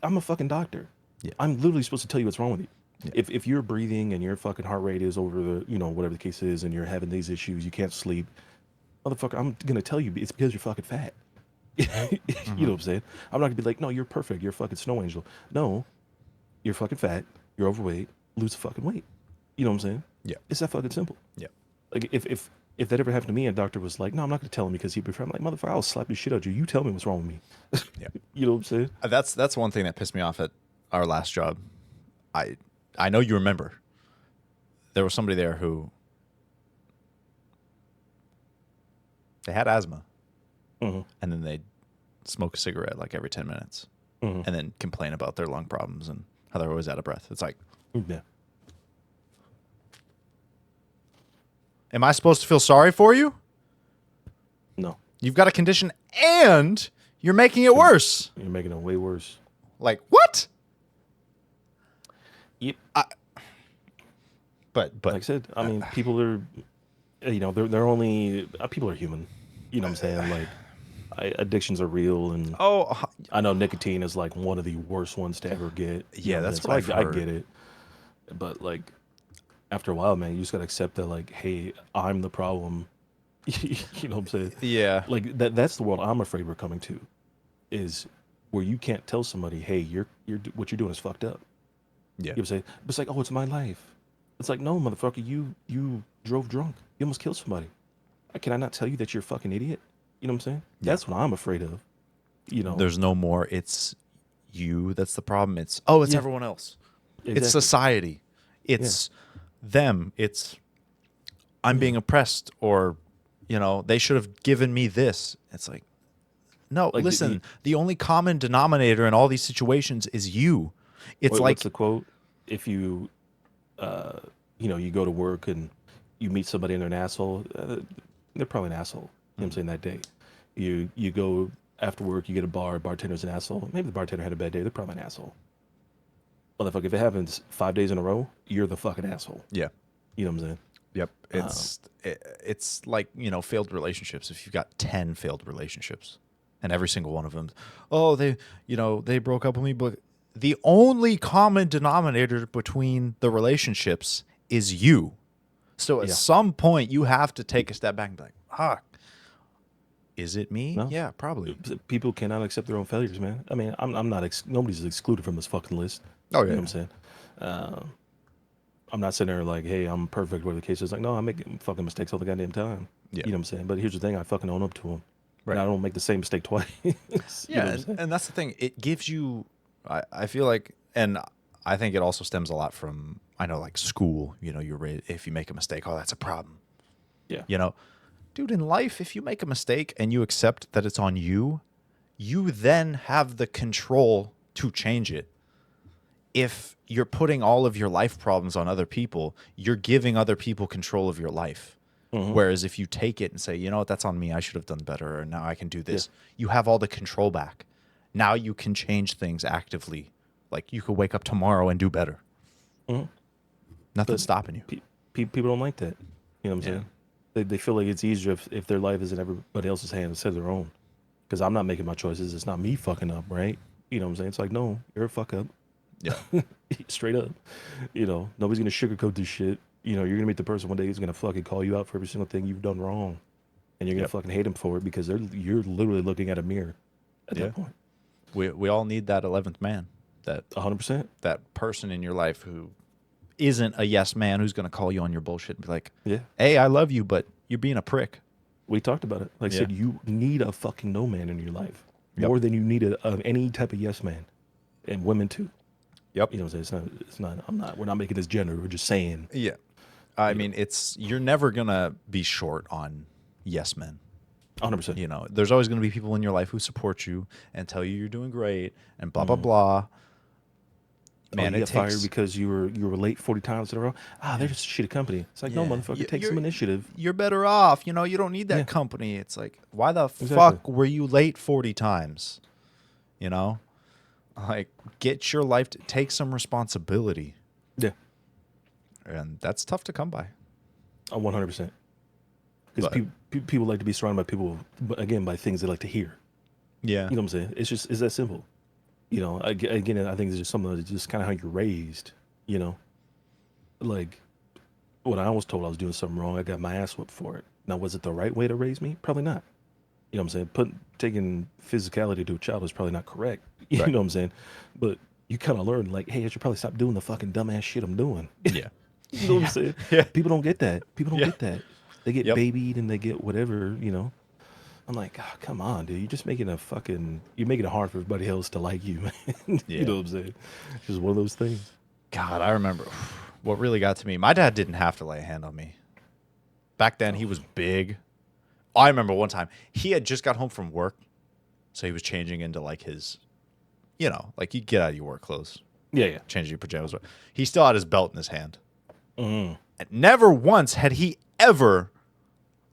I'm a fucking doctor. yeah, I'm literally supposed to tell you what's wrong with you. yeah. If you're breathing and your fucking heart rate is over the, whatever the case is, and you're having these issues, you can't sleep, motherfucker, I'm gonna tell you it's because you're fucking fat. You know what I'm saying? I'm not gonna be like, no, you're perfect, you're a fucking snow angel. No, you're fucking fat, you're overweight, lose the fucking weight. You know what I'm saying? Yeah, It's that fucking simple. yeah, Like if that ever happened to me and a doctor was like, no, I'm not gonna tell him because he'd be I'm like, motherfucker, I'll slap the shit out of you. You tell me what's wrong with me. yeah. You know what I'm saying? That's one thing that pissed me off at our last job. I I know you remember. There was somebody there who they had asthma, Mm-hmm. and then they'd smoke a cigarette like every 10 minutes, Mm-hmm. and then complain about their lung problems and how they're always out of breath. It's like, Yeah. am I supposed to feel sorry for you? No. You've got a condition and you're making it worse. You're making it way worse. Like, what? Yep. But Like I said, I mean, people are, they're only, people are human. You know what I'm saying? Like, addictions are real, and oh, I know nicotine is like one of the worst ones to ever get. Yeah, that's so what I've I heard. get it, but like, after a while, man, you just gotta accept that, like, hey, I'm the problem. You know what I'm saying? yeah, Like that's the world I'm afraid we're coming to, is where you can't tell somebody, hey, what you're doing is fucked up. yeah, You know what I'm saying? But it's like, oh, it's my life. It's like, no, motherfucker, you drove drunk. You almost killed somebody. Can I not tell you that you're a fucking idiot? You know what I'm saying? Yeah. That's what I'm afraid of. There's no more. It's you. That's the problem. It's it's Yeah, everyone else. It's exactly. society. It's them. It's I'm being oppressed, or they should have given me this. It's like, no, Like listen. The only common denominator in all these situations is you. It's what's the like, quote? If you, you go to work and you meet somebody and they're an asshole, they're probably an asshole. You know what I'm saying? That day, you go after work, you get a bartender's an asshole. Maybe the bartender had a bad day. They're probably an asshole. Motherfucker, if it happens 5 days in a row, you're the fucking asshole. yeah, You know what I'm saying? yep. It's like failed relationships. If you've got 10 failed relationships, and every single one of them, oh, they broke up with me, but the only common denominator between the relationships is you. So at Yeah. some point, you have to take a step back and be like, is it me? No. Yeah, probably. People cannot accept their own failures, man. I mean, I'm not. Nobody's excluded from this fucking list. Oh, You know yeah. what I'm saying? Uh, I'm not sitting there like, hey, I'm perfect. Whatever the case is, like, no, I make fucking mistakes all the goddamn time. Yeah. You know what I'm saying? But here's the thing: I fucking own up to them, and Right. I don't make the same mistake twice. You know Yeah, what I'm saying? and that's the thing. It gives you, I feel like, and I think it also stems a lot from, I know, like school. You know, if you make a mistake, oh, that's a problem. Yeah. You know, dude, in life, if you make a mistake and you accept that it's on you, you then have the control to change it. If you're putting all of your life problems on other people, you're giving other people control of your life. Hmm. Whereas if you take it and say, you know what, that's on me, I should have done better, or now I can do Yeah. this, you have all the control back. Now you can change things actively. Like you could wake up tomorrow and do better. Hmm. Nothing's But stopping you. people don't like that. You know what I'm Yeah. saying? They feel like it's easier if their life is in everybody else's hands instead of their own. Because I'm not making my choices. It's not me fucking up, right? You know what I'm saying? It's like, no, you're a fuck up. Yeah. Straight up. You know, nobody's gonna sugarcoat this shit. You know, you're gonna meet the person one day who's gonna fucking call you out for every single thing you've done wrong, and you're gonna Yep. fucking hate them for it because you're literally looking at a mirror at Yeah. that point. We all need that 11th man, that 100%. that person in your life who isn't a yes man, who's going to call you on your bullshit and be like, Yeah, hey, I love you, but you're being a prick. we talked about it. Like I Yeah. said, you need a fucking no man in your life Yep. more than you need any type of yes man, and women too. Yep. You know what I'm saying? It's not. I'm not. We're not making this gender. We're just saying. Yeah. I You know, mean, you're never going to be short on yes men. 100%. You know, there's always going to be people in your life who support you and tell you you're doing great and blah, blah, Mm. blah. Oh, Man, you it got fired takes, because you were late 40 times in a row. Ah, they're just a shitty company. It's like, no, yeah, motherfucker, take some initiative. you're better off. You know, you don't need that Yeah, company. It's like, why the exactly. fuck were you late 40 times? You know, like get your life, take some responsibility. Yeah, And that's tough to come by. 100%. Because But people like to be surrounded by people, but again, by things they like to hear. yeah, You know what I'm saying? It's that simple. You know, again, I think it's just something that's just kind of how you're raised. You know, like when I was told I was doing something wrong, I got my ass whipped for it. Now, was it the right way to raise me? Probably not. You know what I'm saying? Taking physicality to a child is probably not correct. You right. know what I'm saying? But you kind of learn, like, hey, I should probably stop doing the fucking dumbass shit I'm doing. Yeah. You know what I'm saying? Yeah. People don't get that. People don't Yeah. get that. They get Yep. babied and they get whatever, you know. I'm like, oh, come on, dude. You're making it hard for everybody else to like you, man. Yeah. You know what I'm saying? It's just one of those things. God, I remember what really got to me. My dad didn't have to lay a hand on me. Back then, he was big. I remember one time he had just got home from work, so he was changing into like his, you know, like you get out of your work clothes, Yeah, yeah. change your pajamas. He still had his belt in his hand. Mm. And never once had he ever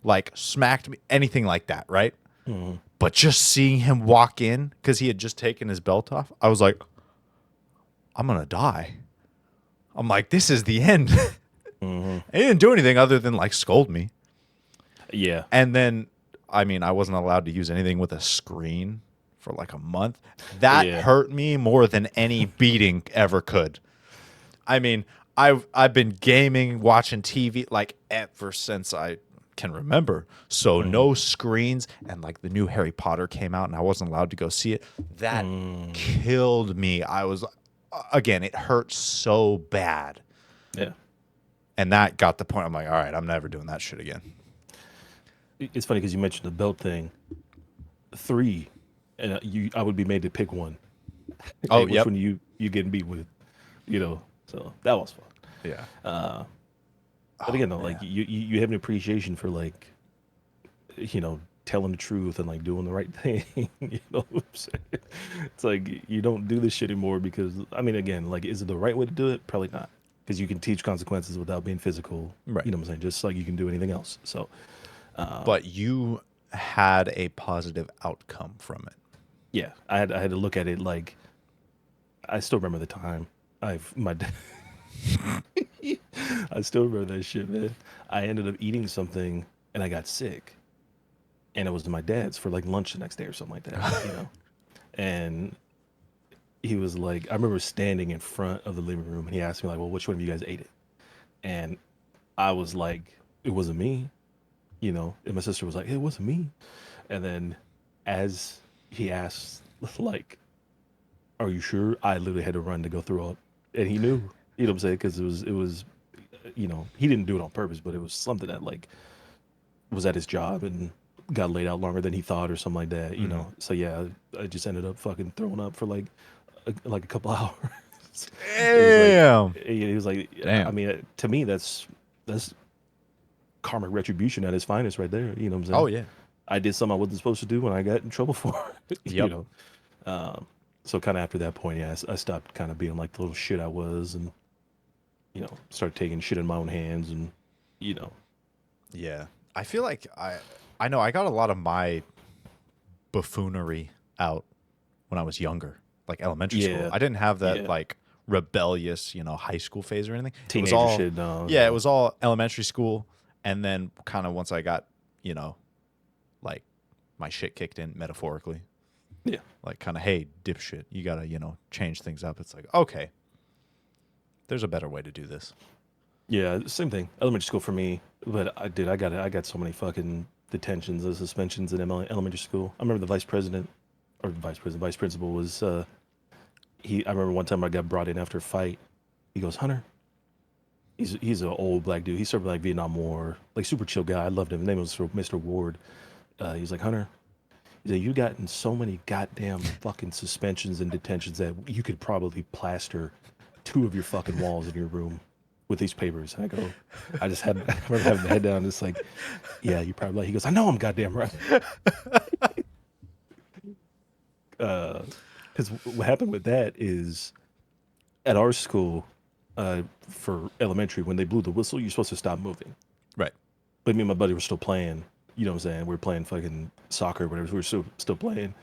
like smacked me, anything like that, right? Mm. But just seeing him walk in because he had just taken his belt off, I was like, I'm gonna die. I'm like, this is the end. Mm-hmm. He didn't do anything other than like scold me. Yeah. And then, I mean, I wasn't allowed to use anything with a screen for like a month. That Yeah. hurt me more than any beating ever could. I mean, I've been gaming, watching TV like ever since I can remember. So no screens, and like the new Harry Potter came out and I wasn't allowed to go see it. That killed me. I was again, it hurt so bad. Yeah. And that got the point. I'm like, all right, I'm never doing that shit again. It's funny because you mentioned the belt thing. 3, and I would be made to pick one. Oh, Hey, which yep. one you getting beat with? You know. So that was fun. Yeah. But again, though, like you have an appreciation for like, you know, telling the truth and like doing the right thing. You know what I'm saying? It's like you don't do this shit anymore because I mean, again, like, is it the right way to do it? Probably not, because you can teach consequences without being physical. Right. You know what I'm saying? Just like you can do anything else. So But you had a positive outcome from it. yeah, I had to look at it like I still remember the time. My dad. I still remember that shit, man. I ended up eating something and I got sick, and it was my dad's for like lunch the next day or something like that, you know. And he was like, I remember standing in front of the living room, and he asked me like, "Well, which one of you guys ate it?" And I was like, "It wasn't me," you know. And my sister was like, "It wasn't me." And then as he asked, like, "Are you sure?" I literally had to run to go throw up, and he knew. You know what I'm saying? Because it was, he didn't do it on purpose, but it was something that like was at his job and got laid out longer than he thought or something like that. So yeah, I just ended up fucking throwing up for like a couple hours. Damn. He was like, I Damn. mean, to me, that's karmic retribution at its finest, right there. You know what I'm Oh saying? yeah. I did something I wasn't supposed to do, and I got in trouble for it. Yep. So kind of after that point, yeah, I stopped kind of being like the little shit I was, and started taking shit in my own hands, and you know, Yeah. I feel like I know I got a lot of my buffoonery out when I was younger, like elementary school. yeah, I didn't have that yeah, like rebellious, high school phase or anything. It was teenager all shit. No, yeah, it no, was all elementary school, and then kind of once I got, you know, like my shit kicked in metaphorically, yeah, like kind of hey, dipshit, you got to, change things up. It's like, okay, there's a better way to do this. yeah. Same thing. Elementary school for me, but I got so many fucking detentions and suspensions in elementary school. I remember the vice principal was I remember one time I got brought in after a fight. He goes, Hunter. He's an old black dude. He served like Vietnam War, like super chill guy. I loved him. His name was Mr. Ward. He's like, Hunter. He's like, you gotten so many goddamn fucking suspensions and detentions that you could probably plaster 2 of your fucking walls in your room with these papers. And I go, I remember having my head down, just like, yeah, you probably. He goes, I know I'm goddamn right. Because what happened with that is at our school, for elementary, when they blew the whistle, you're supposed to stop moving. Right. But me and my buddy were still playing. You know what I'm saying? We were playing fucking soccer, whatever. We were still playing,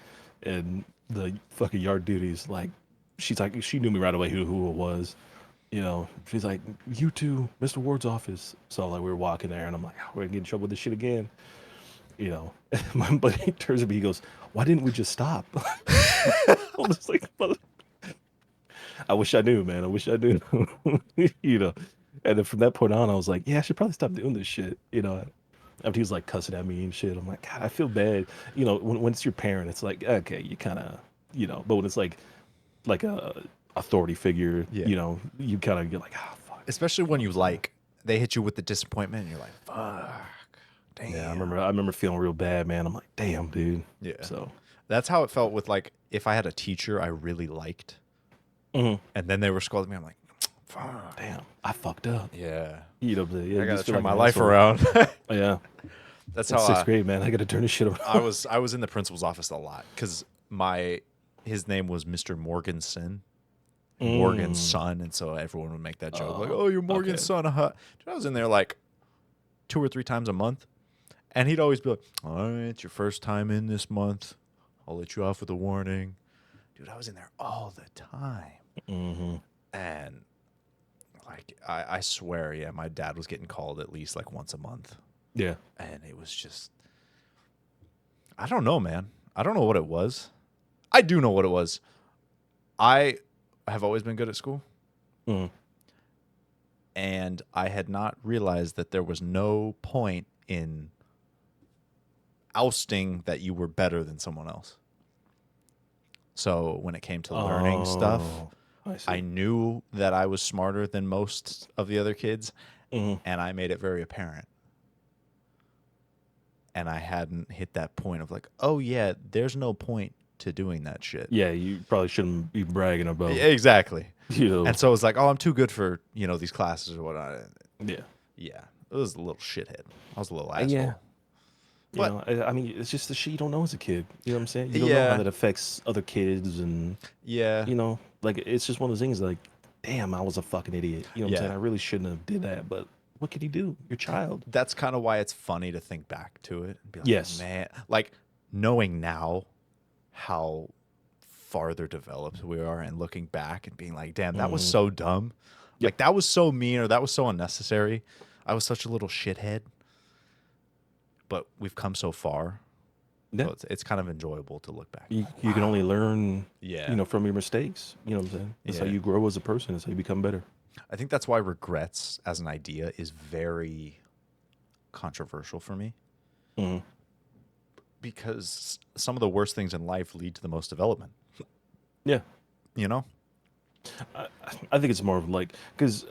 and the fucking yard duties like, she's like, she knew me right away who it was. She's like, you two, Mr. Ward's office. So like we were walking there, and I'm like, oh, we're gonna get in trouble with this shit again. My buddy turns to me, he goes, why didn't we just stop? I'm just like, I wish I knew, man. I wish I knew. And then from that point on, I was like, yeah, I should probably stop doing this shit. After he was like cussing at me and shit, I'm like, God, I feel bad. When it's your parent, it's like, okay, you kind of, but when it's like a authority figure, Yeah. You kind of get like, ah, fuck. Especially when you like they hit you with the disappointment and you're like, fuck. Damn. Yeah, I remember feeling real bad, man. I'm like, damn, dude. Yeah. So, That's how it felt with like if I had a teacher I really liked mhm. and then they were scolding me, I'm like, fuck. Damn, I fucked up. Yeah. Yeah, I gotta just feel turn like my an life asshole. around. Yeah, That's it's how sixth grade, man. I got to turn this shit around. I was in the principal's office a lot because his name was Mr. Morganson, Morgan's son, and so everyone would make that joke like, "Oh, you're Morgan's okay. son." Dude, I was in there like 2 or 3 times a month, and he'd always be like, "All right, it's your first time in this month. I'll let you off with a warning." Dude, I was in there all the time, Mm-hmm. and like I swear, yeah, my dad was getting called at least like once a month. Yeah. And it was just, I don't know, man. I don't know what it was. I do know what it was. I have always been good at school. Mm. And I had not realized that there was no point in ousting that you were better than someone else. So when it came to learning stuff, I knew that I was smarter than most of the other kids, and I made it very apparent. And I hadn't hit that point of like, oh yeah, there's no point to doing that shit. Yeah, you probably shouldn't be bragging about. Exactly. And so it was like, oh, I'm too good for these classes or whatnot. Yeah. Yeah, it was a little shithead. I was a little asshole. Yeah. But I mean, it's just the shit you don't know as a kid. You know what I'm saying? You don't know Yeah. how that affects other kids, and yeah, like it's just one of those things. Like, damn, I was a fucking idiot. You know what I'm Yeah. saying? I really shouldn't have did that, but what can you do? You're a child. that's kind of why it's funny to think back to it and be like, Yes. man, like knowing now how farther developed we are and looking back and being like, damn, that was so dumb. Like that was so mean or that was so unnecessary. I was such a little shithead. But we've come so far. Yeah. So it's kind of enjoyable to look back. You can only learn, Yeah. from your mistakes. You know what I'm saying? That's how Yeah. you grow as a person. That's how you become better. I think that's why regrets as an idea is very controversial for me. Mhm. Because some of the worst things in life lead to the most development. Yeah. You know? I, I think it's more of like because,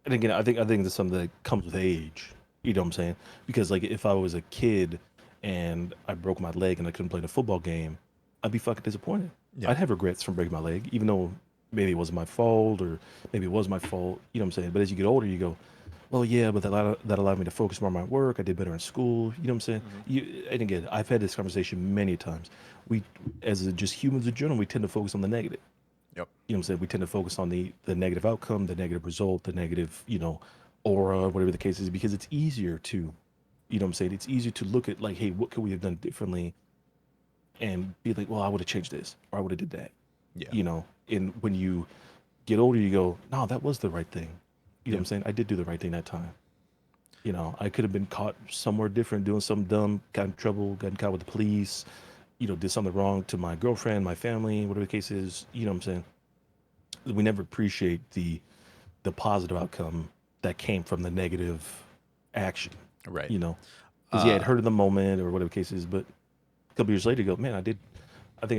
and again, I think that's something that comes with age. You know what I'm saying? Because like if I was a kid and I broke my leg and I couldn't play the football game, I'd be fucking disappointed. Yeah. I'd have regrets from breaking my leg, even though maybe it wasn't my fault or maybe it was my fault. You know what I'm saying? But as you get older, you go, well, yeah, but that allowed me to focus more on my work. I did better in school. You know what I'm saying? Hmm. And again, I've had this conversation many times. We, as just humans in general, we tend to focus on the negative. Yep. You know what I'm saying? We tend to focus on the negative outcome, the negative result, the negative, aura, whatever the case is, because it's easier to, what I'm saying? It's easier to look at like, hey, what could we have done differently and be like, well, I would have changed this or I would have did that. Yeah. And when you get older, you go, no, that was the right thing. You know what Yeah. I'm saying? I did do the right thing that time. I could have been caught somewhere different doing something dumb, got in trouble, got caught with the police, did something wrong to my girlfriend, my family, whatever the case is. You know what I'm saying? We never appreciate the positive outcome that came from the negative action, Right. you know, because yeah, it Uh, hurt in the moment or whatever the case is, but a couple years later, you go, man, I think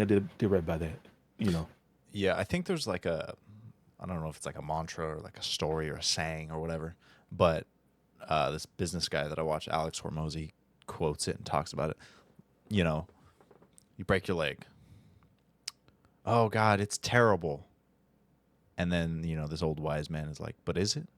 I did right by that, you know. yeah. I think there's like I don't know if it's like a mantra or like a story or a saying or whatever, but this business guy that I watch, Alex Hormozy, quotes it and talks about it. You know, you break your leg. Oh God, it's terrible. And then, this old wise man is like, but is it?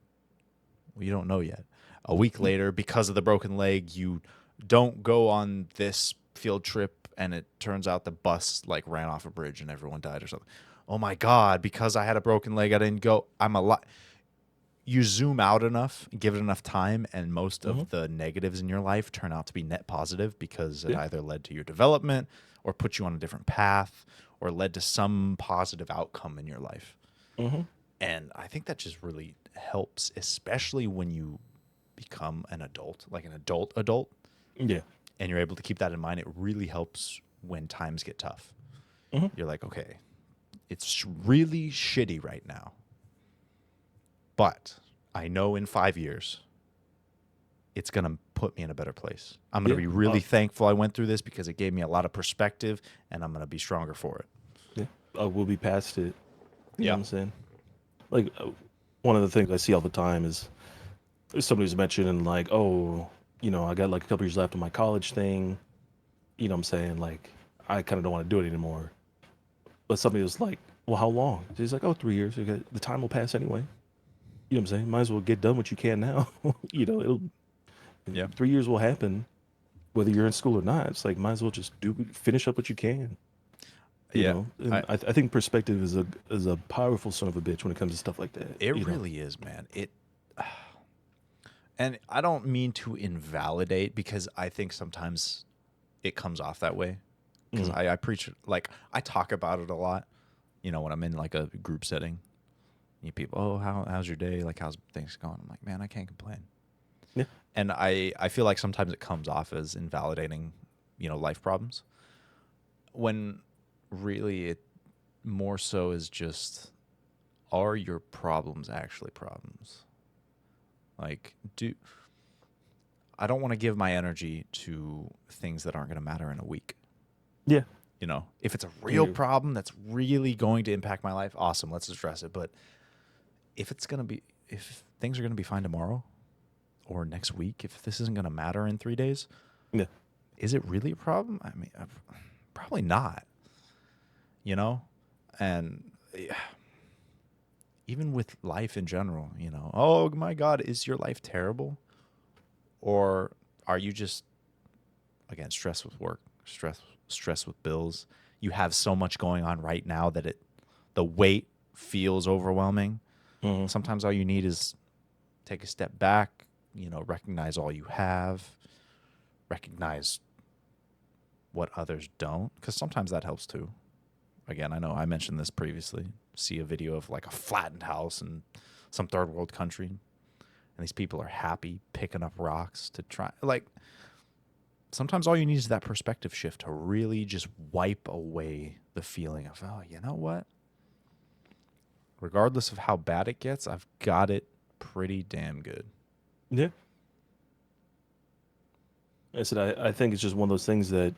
Well, you don't know yet. A week later, because of the broken leg, you don't go on this field trip, and it turns out the bus like ran off a bridge and everyone died or something. Oh my God, because I had a broken leg, I didn't go. I'm alive. You zoom out enough, give it enough time, and most Hmm. of the negatives in your life turn out to be net positive because it Yeah. either led to your development or put you on a different path or led to some positive outcome in your life. Hmm. And I think that just really helps, especially when you become an adult, like an adult, Yeah. and you're able to keep that in mind. It really helps when times get tough. Hmm. You're like, okay, it's really shitty right now, but I know in 5 years it's going to put me in a better place. I'm going to Yeah. be really thankful I went through this because it gave me a lot of perspective, and I'm going to be stronger for it. Yeah. We'll be past it. You know Yeah. what I'm saying? Like, one of the things I see all the time is somebody's mentioning like, oh, I got like a couple years left on my college thing. You know what I'm saying? Like, I kind of don't want to do it anymore. But somebody was like, well, how long? He's like, oh, 3 years. Okay, the time will pass anyway. You know what I'm saying? Might as well get done what you can now. It'll Yeah. 3 years will happen whether you're in school or not. It's like might as well just finish up what you can. Yeah. And I, I think perspective is a powerful son of a bitch when it comes to stuff like that. it really is, man. And I don't mean to invalidate because I think sometimes it comes off that way. Because Mm, I preach, like, I talk about it a lot, when I'm in like a group setting. You people, oh, how's your day? Like, how's things going? I'm like, man, I can't complain. yeah, And I feel like sometimes it comes off as invalidating, life problems. When really it more so is just, are your problems actually problems? Like, I don't want to give my energy to things that aren't going to matter in a week. yeah, If it's a real yeah, problem that's really going to impact my life, awesome, let's address it. But if things are going to be fine tomorrow or next week, if this isn't going to matter in 3 days, yeah, is it really a problem? I mean, probably not, you know? And even with life in general, oh my God, is your life terrible? Or are you just, again, stressed with work, stress with bills? You have so much going on right now that the weight feels overwhelming. hmm, Sometimes all you need is take a step back, recognize all you have, recognize what others don't, because sometimes that helps too. Again, I know I mentioned this previously. See a video of like a flattened house in some third world country, and these people are happy picking up rocks to try. Like, sometimes all you need is that perspective shift to really just wipe away the feeling of, oh, you know what? Regardless of how bad it gets, I've got it pretty damn good. yeah. I said I think it's just one of those things that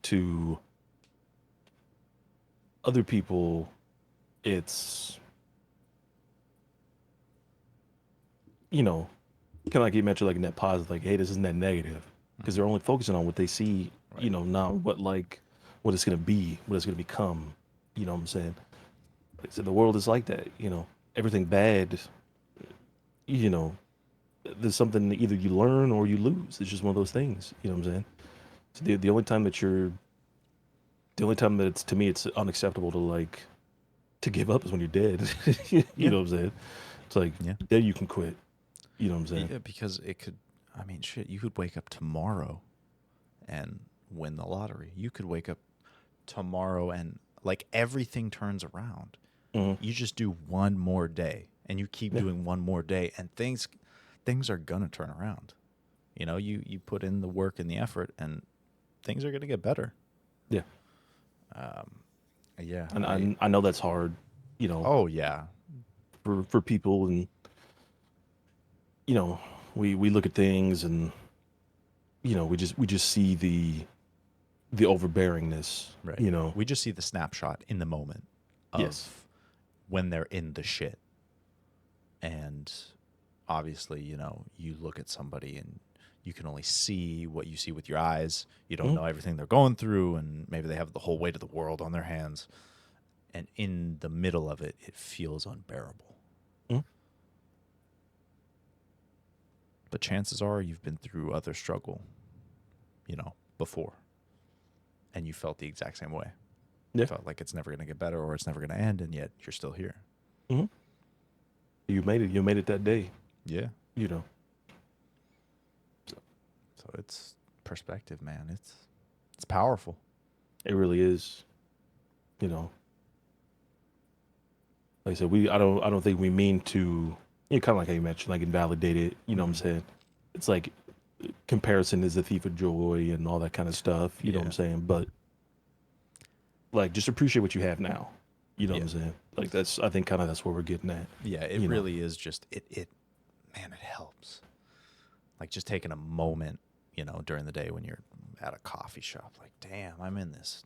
to other people. it's, you know, kind of like you mentioned, like net positive, like, hey, this isn't that negative, because they're only focusing on what they see, Right. not what it's gonna be, what it's gonna become. You know what I'm saying? Like I said, the world is like that. Everything bad, you know, there's something that either you learn or you lose. It's just one of those things. You know what I'm saying? So the only time that it's to me it's unacceptable to give up is when you're dead. You Yeah. know what I'm saying? It's like Yeah. then you can quit. You know what I'm saying? Yeah, because it could. I mean, shit. You could wake up tomorrow and win the lottery. You could wake up tomorrow and like everything turns around. Hmm. You just do one more day and you keep Yeah. doing one more day and things are gonna turn around. You put in the work and the effort and things are gonna get better. Yeah. Um, yeah, And I know that's hard, oh yeah, for people, and you know, we look at things, and we just see the overbearingness. right. We just see the snapshot in the moment Yes. of when they're in the shit. And obviously, you look at somebody and you can only see what you see with your eyes. You don't Hmm. know everything they're going through, and maybe they have the whole weight of the world on their hands. And in the middle of it, it feels unbearable. Hmm. But chances are you've been through other struggle, before, and you felt the exact same way. Yeah. Felt like it's never going to get better or it's never going to end, and yet you're still here. Hmm. You made it. You made it that day. Yeah. You know. So it's perspective, man. It's powerful. It really is. You know. Like I said, I don't think we mean to. Kind of like how you mentioned, like invalidate it. You know what I'm Mhm. saying? It's like comparison is the thief of joy and all that kind of stuff. You know what Yeah. I'm saying? But like, just appreciate what you have now. You know what Yeah. I'm saying? Like I think kind of that's where we're getting at. Yeah, it You know. really is just it man, it helps. Like just taking a moment, during the day when you're at a coffee shop, like, damn, I'm in this,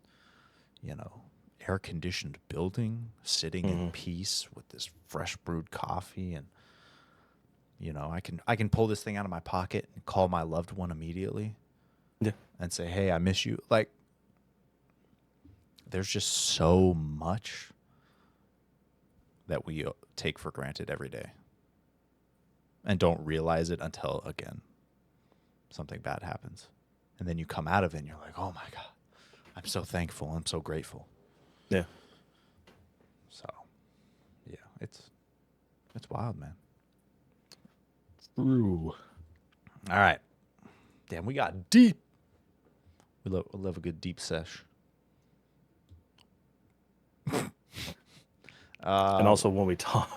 you know, air conditioned building, sitting in Hmm. peace with this fresh brewed coffee, and I can pull this thing out of my pocket and call my loved one immediately Yeah. and say, "Hey, I miss you." Like there's just so much that we take for granted every day and don't realize it until again something bad happens. And then you come out of it and you're like, "Oh my god. I'm so thankful. I'm so grateful." Yeah. So, yeah, it's wild, man. True. All right. Damn, we got deep. We love a good deep sesh. And Uh, also when we talk,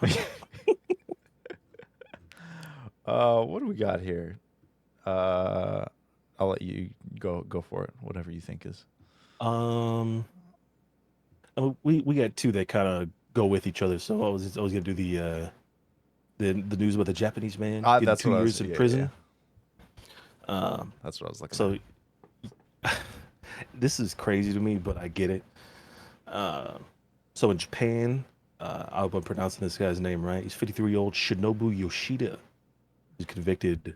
what do we got here? Uh, I'll let you go for it. Whatever you think is. um, we got two that kind of go with each other. So I was gonna do the news about the Japanese man getting That's two what I was. years in Yeah, yeah, yeah. prison. Um, That's what I was looking at. so this is crazy to me, but I get it. Uh, so in Japan, I hope I'm pronouncing this guy's name right. He's 53-year-old Shinobu Yoshida. He's convicted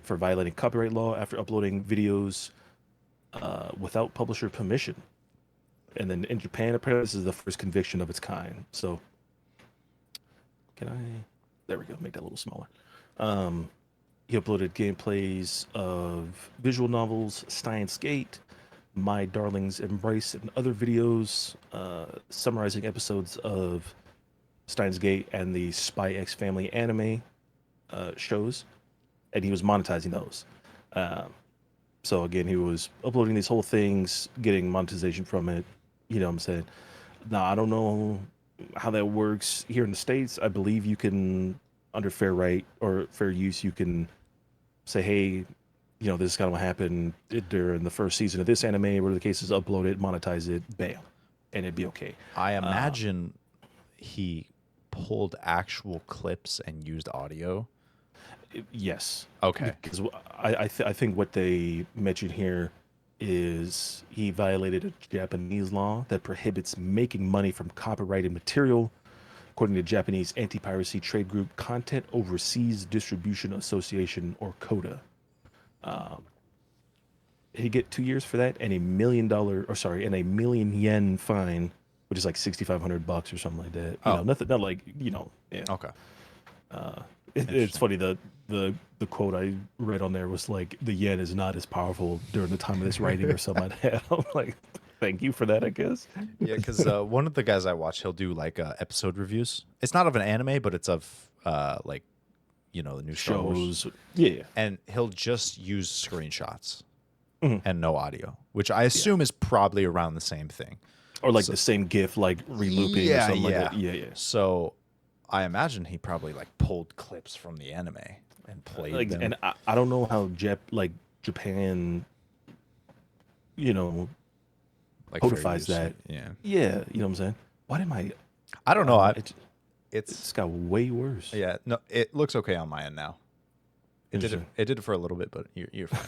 for violating copyright law after uploading videos without publisher permission. And then in Japan, apparently this is the first conviction of its kind. So can I? There we go. Make that a little smaller. Um, he uploaded gameplays of visual novels, Steins Gate, My Darling's Embrace, and other videos summarizing episodes of Steins Gate and the Spy X Family anime shows, and he was monetizing those. Um, so again, he was uploading these whole things, getting monetization from it. You know what I'm saying? Now, I don't know how that works here in the States. I believe you can, under fair right or fair use, you can say, hey, this is kind of what happened during the first season of this anime, whatever the case is, upload it, monetize it, bam, and it'd be okay. I imagine he pulled actual clips and used audio. Yes, Okay. because I think what they mentioned here is he violated a Japanese law that prohibits making money from copyrighted material. According to Japanese anti-piracy trade group Content Overseas Distribution Association, or CODA. He get 2 years for that and and a million yen fine, which is like $6,500 or something like that. Oh, Nothing, not like yeah. okay. It's Interesting. funny the quote I read on there was like the yen is not as powerful during the time of this writing or something like that. I'm like, thank you for that, I guess. Yeah, because one of the guys I watch, he'll do like episode reviews. It's not of an anime, but it's of like the new Star Wars, Shows, yeah, and he'll just use screenshots mhm, and no audio, which I yeah, assume is probably around the same thing. or like So the same GIF, like relooping or yeah, something like yeah. that. Yeah, yeah. So I imagine he probably like pulled clips from the anime and played Like, them and I don't know how Japan, you know, like fair codifies use. that. Yeah, Yeah, you know what I'm saying. Why did my I don't know. it's It's got way worse. yeah. No, it looks okay on my end now. It did it. Interesting. It did it for a little bit, but you're fine. I'm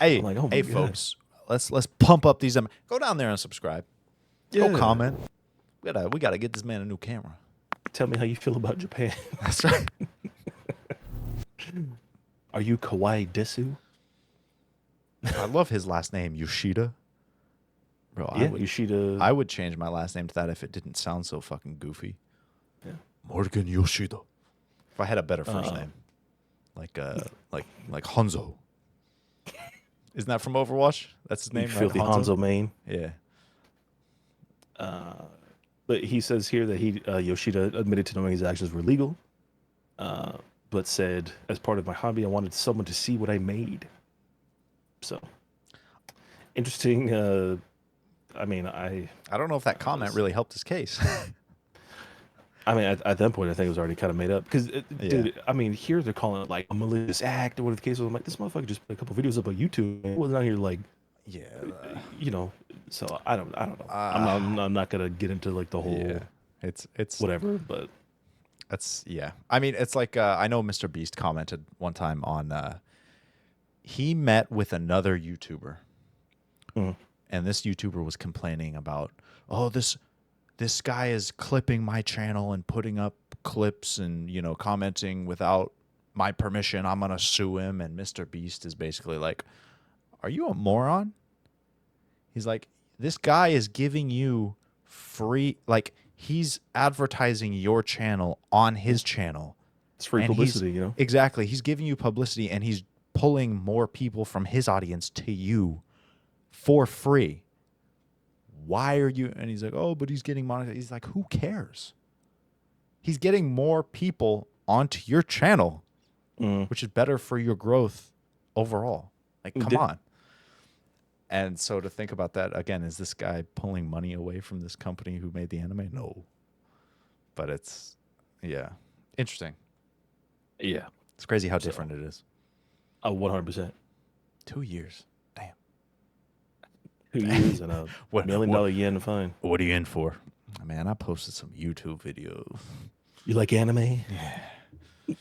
Hey, like, oh my hey, god. folks, let's pump up these. Go down there and subscribe. Go Yeah. comment. We gotta get this man a new camera. Tell me how you feel about Japan. That's right. Are you kawaii desu? I love his last name, Yoshida. Bro, Yeah, Yoshida. I would change my last name to that if it didn't sound so fucking goofy. Yeah. Morgan Yoshida. If I had a better first Uh, name, like like Hanzo. Isn't that from Overwatch? That's his you name, right? filthy Hanzo. Hanzo main. Yeah. But he says here that Yoshida admitted to knowing his actions were legal, but said, as part of my hobby, I wanted someone to see what I made. So interesting. I mean, I don't know if that comment really helped his case. I mean, at that point, I think it was already kind of made up. Because, Yeah. dude, I mean, here they're calling it like a malicious act or whatever the case was. I'm like, this motherfucker just put a couple videos up on YouTube. It wasn't out here like, Yeah. you know. So I don't know. Uh, I'm not gonna get into like the whole yeah. It's whatever. But That's yeah. I mean, it's like I know Mr. Beast commented one time on he met with another YouTuber, mm, and this YouTuber was complaining about, oh, this guy is clipping my channel and putting up clips and commenting without my permission. I'm gonna sue him. And Mr. Beast is basically like, are you a moron? He's like, this guy is giving you free, like he's advertising your channel on his channel. it's free And publicity, you know. exactly, he's giving you publicity and he's pulling more people from his audience to you for free. Why are you? And he's like, oh, but he's getting monetized. He's like, who cares? He's getting more people onto your channel, Mm. which is better for your growth overall. Like, come Did, on. And so to think about that again, is this guy pulling money away from this company who made the anime? No. But it's yeah. Interesting. yeah, It's crazy how so different it is. 100%. 2 years. Damn. 2 years and a What million what dollar yen fine. what are you in for? Man, I posted some YouTube videos. You like anime? Yeah.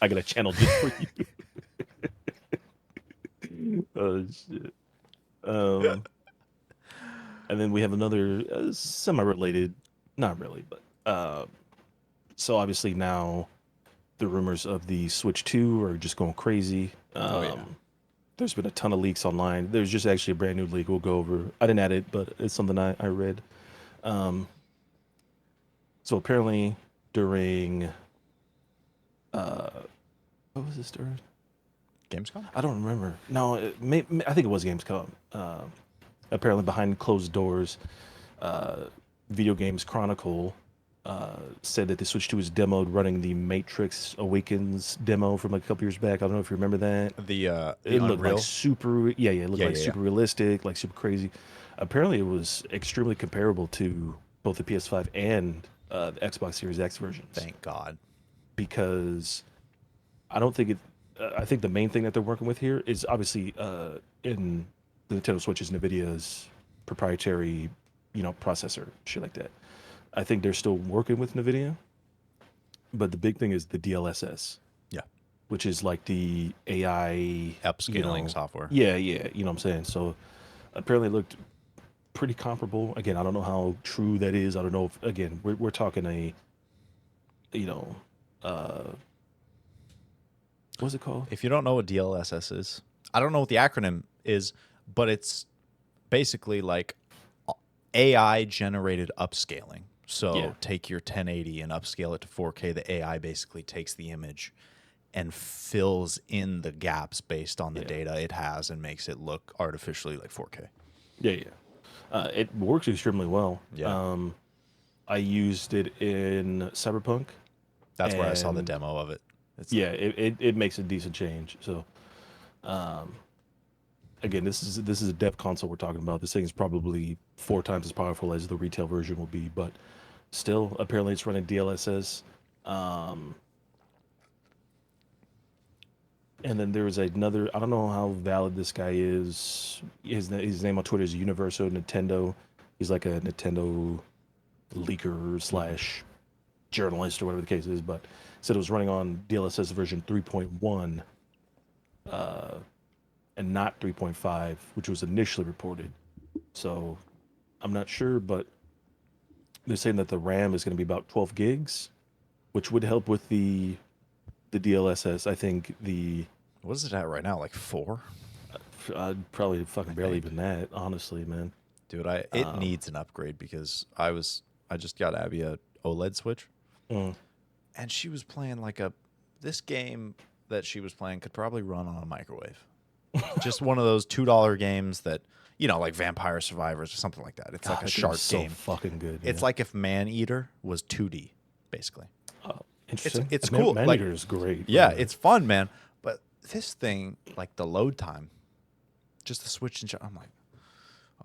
I got a channel just for you. Oh shit. Um, and then we have another semi-related, not really, but so obviously now the rumors of the Switch 2 are just going crazy. Oh yeah. There's been a ton of leaks online. There's just actually a brand new leak we'll go over. I didn't add it, but it's something I read. Um, so apparently during what was this during? Gamescom? I don't remember. No, I think it was Gamescom. Apparently behind closed doors, Video Games Chronicle said that the Switch 2 is demoed running the Matrix Awakens demo from like a couple years back. I don't know if you remember that. The It looked Unreal. like super, yeah, it looked Yeah, like yeah, yeah. super realistic, like super crazy. Apparently, it was extremely comparable to both the PS5 and the Xbox Series X versions. Thank God. Because I don't think it. I think the main thing that they're working with here is obviously in the Nintendo Switch is NVIDIA's proprietary, processor, shit like that. I think they're still working with NVIDIA, but the big thing is the DLSS, Yeah. which is like the AI Upscaling software. Yeah, you know what I'm saying. So apparently it looked pretty comparable. Again, I don't know how true that is. I don't know if, again, we're talking a, you know, uh, what's it called? If you don't know what DLSS is, I don't know what the acronym is, but it's basically like AI generated upscaling. Yeah, So take your 1080 and upscale it to 4K. The AI basically takes the image and fills in the gaps based on the yeah, data it has and makes it look artificially like 4K. yeah, yeah. It works extremely well. Yeah. I used it in Cyberpunk, That's where I saw the and demo of it. It's yeah, it makes a decent change. So again, this is a dev console we're talking about. This thing is probably 4 times as powerful as the retail version will be, but still, apparently, it's running DLSS. Um, and then there's another. I don't know how valid this guy is. His name on Twitter is Universo Nintendo. He's like a Nintendo leaker slash journalist or whatever the case is, but said it was running on DLSS version 3.1 and not 3.5, which was initially reported. So I'm not sure, but they're saying that the RAM is going to be about 12 gigs, which would help with the DLSS. I think the what is it at right now? Like 4? probably fucking I barely think. even that, honestly, man. Dude, it needs an upgrade because I just got Abby a OLED Switch Mm. and she was playing like this game that she was playing could probably run on a microwave. Just one of those $2 games that, like Vampire Survivors or something like that. It's like God, a that game is shark so game. fucking good. It's Yeah. like if Man Eater was 2D, basically. Interesting. It's Man, cool. Man Like, Eater is great. By yeah, the way. it's fun, man. But this thing, like the load time, just the switch and I'm like,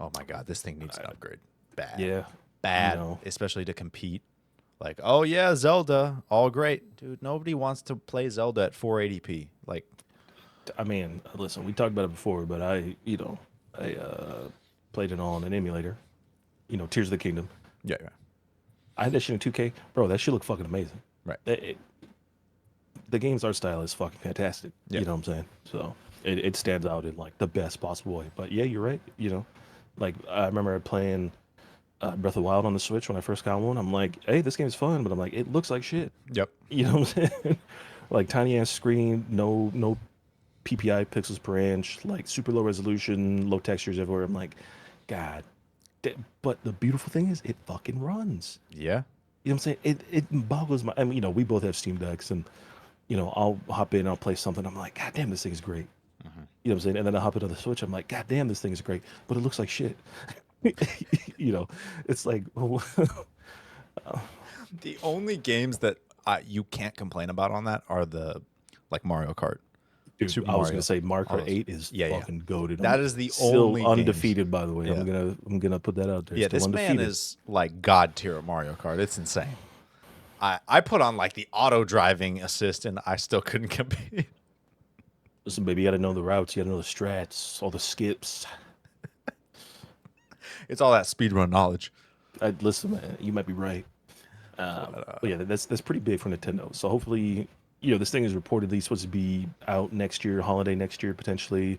oh my god, this thing needs an upgrade. Bad, Yeah, you bad, know, especially to compete. Like, oh yeah, Zelda, all great, dude. Nobody wants to play Zelda at 480p. Like, I mean, listen, we talked about it before, but I played it on an emulator. Tears of the Kingdom. yeah, yeah, I had that shit in 2K, bro. That shit looked fucking amazing. right, The game's art style is fucking fantastic. yeah, You know what I'm saying? So it stands out in like the best possible way. But yeah, you're right. Like I remember playing Breath of the Wild on the Switch when I first got one. I'm like, hey, this game's fun, but I'm like, it looks like shit. yep, You know what I'm saying? Like tiny ass screen, no PPI pixels per inch, like super low resolution, low textures everywhere. I'm like, God. But the beautiful thing is, it fucking runs. yeah, You know what I'm saying? It boggles my. I mean, we both have Steam Decks, and I'll hop in, I'll play something. I'm like, God damn, this thing is great. You know what I'm saying? And then I hop into the Switch. I'm like, God damn, this thing is great, but it looks like shit. It's like, The only games that you can't complain about on that are the like Mario Kart, dude, Super I was gonna Mario, say Mario all Kart those. 8 is Yeah, yeah. fucking goated. I'm That is the still only games. undefeated, by the way. Yeah. I'm gonna put that out there. Yeah, Still this man undefeated. is like god tier at Mario Kart. It's insane. I put on like the auto driving assist and I still couldn't compete. Listen, baby, you gotta know the routes, you gotta know the strats, all the skips. It's all that speedrun knowledge. Listen, man, you might be right. But yeah, that's pretty big for Nintendo. So hopefully, this thing is reportedly supposed to be out next year, holiday next year potentially.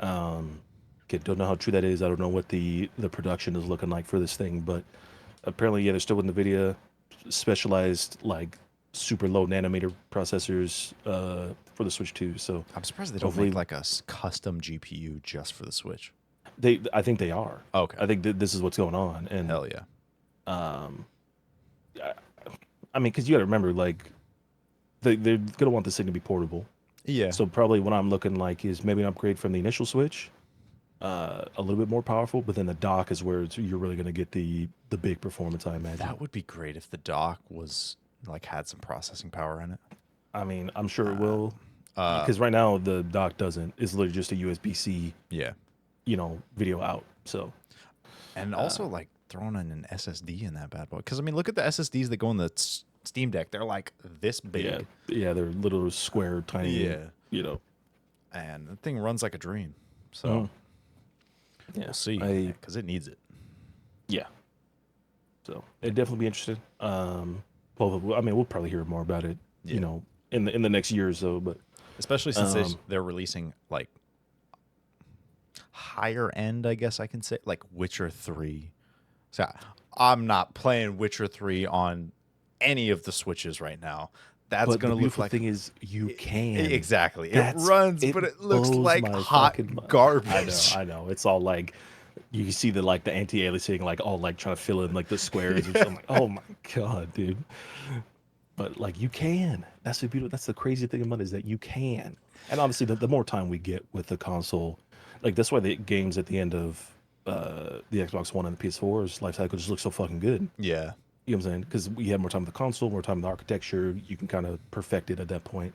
Okay, don't know how true that is. I don't know what the production is looking like for this thing, but apparently, yeah, they're still with NVIDIA, specialized like super low nanometer processors for the Switch 2. So I'm surprised they don't hopefully, make like a custom GPU just for the Switch. I think they are. Okay. I think this is what's going on, and Hell yeah. I mean, because you got to remember, like, they're gonna want this thing to be portable. Yeah. So probably what I'm looking like is maybe an upgrade from the initial Switch, a little bit more powerful, but then the dock is where you're really gonna get the big performance, I imagine. That would be great if the dock was like had some processing power in it. I mean, I'm sure it will, because right now the dock doesn't. It's literally just a USB-C, Yeah. video out. So And also like throwing in an SSD in that bad boy. Because I mean, look at the SSDs that go in the Steam Deck. They're like this big. yeah, they're little square, tiny. Yeah. And the thing runs like a dream. So Mhm. Yeah, we'll see. Because it needs it. yeah. So it'd definitely be interesting. Well, I mean, we'll probably hear more about it, Yeah. in the next year or so. But Especially since they're releasing like higher end, I guess I can say, like Witcher 3. So I'm not playing Witcher 3 on any of the Switches right now. That's But the gonna look beautiful like thing is you can. exactly. It That's runs, it but it looks blows like my hot fucking mind. garbage. I know. It's all like you see the like the anti-aliasing like all like trying to fill in like the squares and Yeah. stuff. I'm like, oh my god, dude. But like you can. That's the beautiful. That's the crazy thing about it is that you can. And obviously, the more time we get with the console, like that's why the games at the end of the Xbox One and the PS4's life cycle just look so fucking good. Yeah. You know what I'm saying? Because we have more time with the console, more time with the architecture. You can kind of perfect it at that point.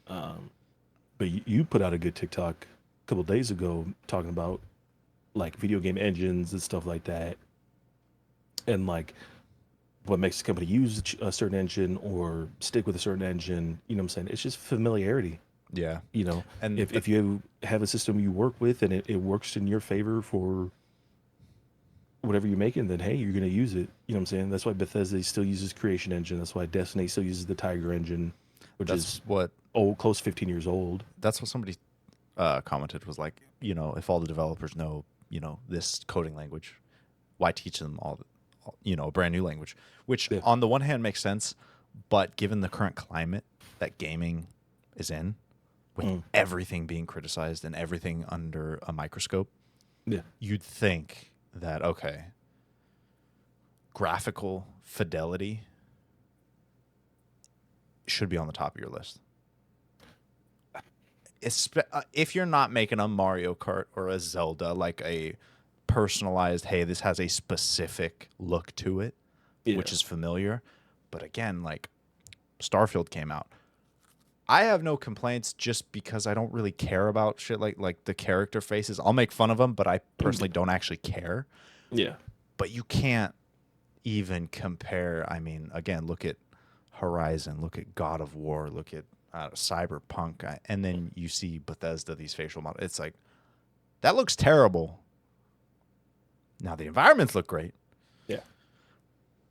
But you put out a good TikTok a couple days ago talking about like video game engines and stuff like that, and like what makes a company use a certain engine or stick with a certain engine. You know what I'm saying? It's just familiarity. Yeah. You know, And if you have a system you work with and it works in your favor for whatever you're making, then hey, you're gonna use it. You know what I'm saying? That's why Bethesda still uses Creation Engine. That's why Destiny still uses the Tiger Engine, which that's is what old, close 15 years old. that's what somebody commented was like, if all the developers know, this coding language, why teach them a brand new language? Which Yeah. on the one hand makes sense, but given the current climate that gaming is in, with Mm. everything being criticized and everything under a microscope, Yeah. you'd think that okay, graphical fidelity should be on the top of your list. If you're not making a Mario Kart or a Zelda, like a personalized, hey, this has a specific look to it, Yeah. which is familiar. But again, like Starfield came out. I have no complaints just because I don't really care about shit like the character faces. I'll make fun of them, but I personally don't actually care. Yeah. But you can't even compare. I mean, again, look at Horizon, look at God of War, look at Cyberpunk, and then you see Bethesda, these facial models. It's like, that looks terrible. Now, the environments look great, Yeah.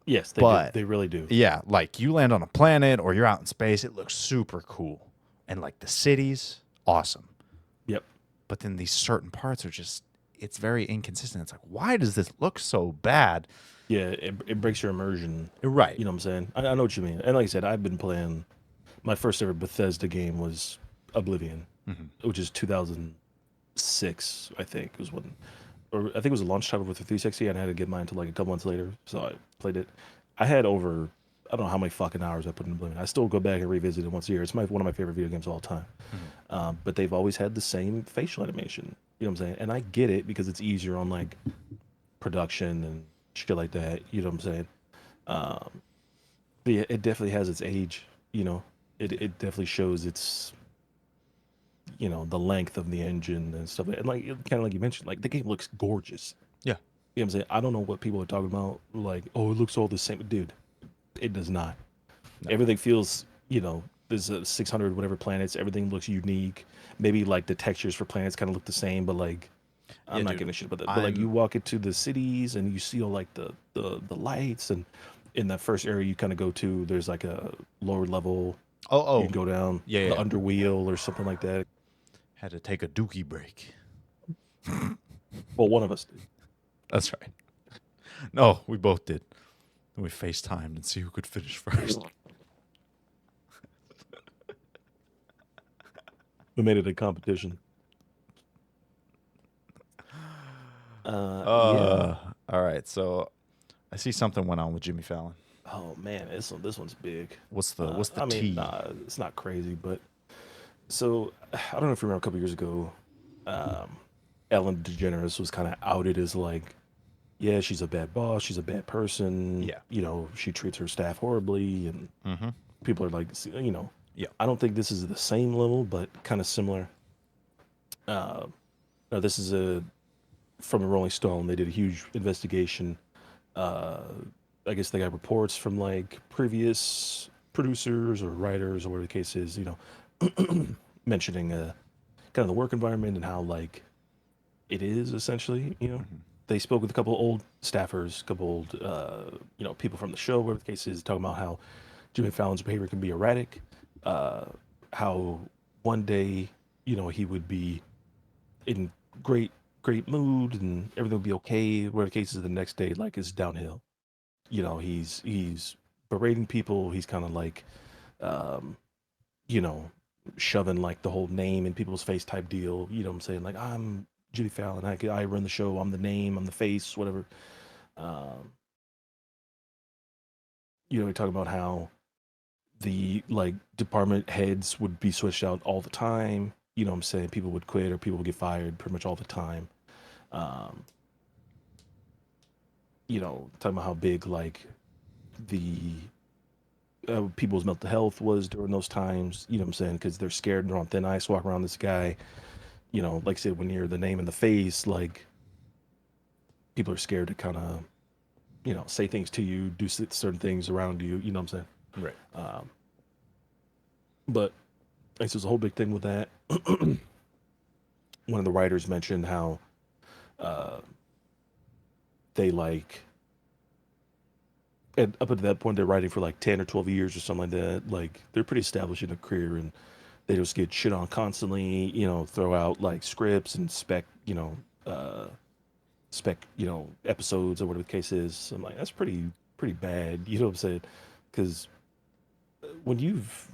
Yes, they do. but They really do. yeah, like you land on a planet or you're out in space, it looks super cool. And like the cities, awesome. Yep. But then these certain parts are just, it's very inconsistent. It's like, why does this look so bad? Yeah, it breaks your immersion. Right. You know what I'm saying? I know what you mean. And like I said, I've been playing. My first ever Bethesda game was Oblivion, which is 2006, I think, was when, or I think it was a launch title for the 360, and I had to get mine until like a couple months later. So I played it. I had over, I don't know how many fucking hours I put in Oblivion. I still go back and revisit it once a year. It's one of my favorite video games of all time. But they've always had the same facial animation. You know what I'm saying? And I get it because it's easier on like production and shit like that. You know what I'm saying? But yeah, it definitely has its age. You know, it definitely shows its, the length of the engine and stuff. And like kind of like you mentioned, like the game looks gorgeous. Yeah. You know what I'm saying? I don't know what people are talking about. Like, oh, it looks all the same, dude. It does not. No. Everything feels, there's 600 whatever planets. Everything looks unique. Maybe like the textures for planets kind of look the same, but like I'm Yeah, not dude. giving a shit about that. But like you walk into the cities and you see all like the lights, and in that first area you kind of go to, there's like a lower level. Oh, You can go down yeah, the yeah. underwheel or something like that. Had to take a dookie break. Well, one of us did. That's right. No, we both did. And we FaceTimed and see who could finish first. We made it a competition. Yeah. All right. So I see something went on with Jimmy Fallon. Oh man, this one's big. What's the I mean, tea? it's not crazy, but so I don't know if you remember a couple years ago, Ellen DeGeneres was kind of outed as like, yeah, she's a bad boss, she's a bad person. Yeah. She treats her staff horribly, and people are like, Yeah. I don't think this is the same level, but kind of similar. No, this is from a Rolling Stone. They did a huge investigation. I guess they got reports from like previous producers or writers or whatever the case is, mentioning kind of the work environment and how like it is essentially. They spoke with a couple old staffers, a couple old people from the show, whatever the case is, talking about how Jimmy Fallon's behavior can be erratic, how one day he would be in great great mood and everything will be okay. Where the case is the next day, like it's downhill. He's berating people. He's kind of like, um, you know, shoving like the whole name in people's face type deal. You know what I'm saying? Like I'm Jimmy Fallon. I run the show. I'm the name. I'm the face. Whatever. Um, we talk about how the like department heads would be switched out all the time. You know what I'm saying? People would quit or people would get fired pretty much all the time. Um, talking about how big like the people's mental health was during those times. You know what I'm saying? Because they're scared, they're on thin ice, walk around this guy. Like I said, when you're the name in the face, like people are scared to kind of, say things to you, do certain things around you. You know what I'm saying? Right. But I guess there's a whole big thing with that. One of the writers mentioned how uh, they like and up until that point they're writing for like 10 or 12 years or something like that. Like they're pretty established in a career and they just get shit on constantly, throw out like scripts and episodes or whatever the case is. So I'm like, that's pretty bad. You know what I'm saying? Because when you've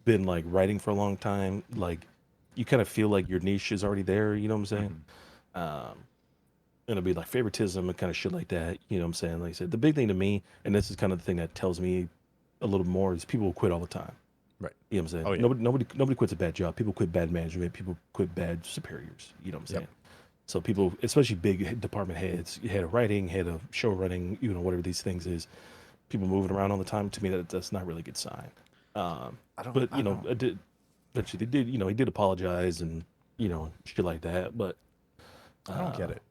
been like writing for a long time, like you kind of feel like your niche is already there. You know what I'm saying? Mhm. Um, and it'll be like favoritism and kind of shit like that. You know what I'm saying? Like I said, the big thing to me, and this is kind of the thing that tells me a little more, is people will quit all the time. Right. You know what I'm saying? Oh yeah. Nobody quits a bad job. People quit bad management. People quit bad superiors. You know what I'm Yep. saying? So people, especially big department heads, head of writing, head of show running, whatever these things is, people moving around all the time. To me, that's not really a good sign. Um, I don't. but I don't. I did, eventually they did. He did apologize and shit like that. But I don't get uh, it.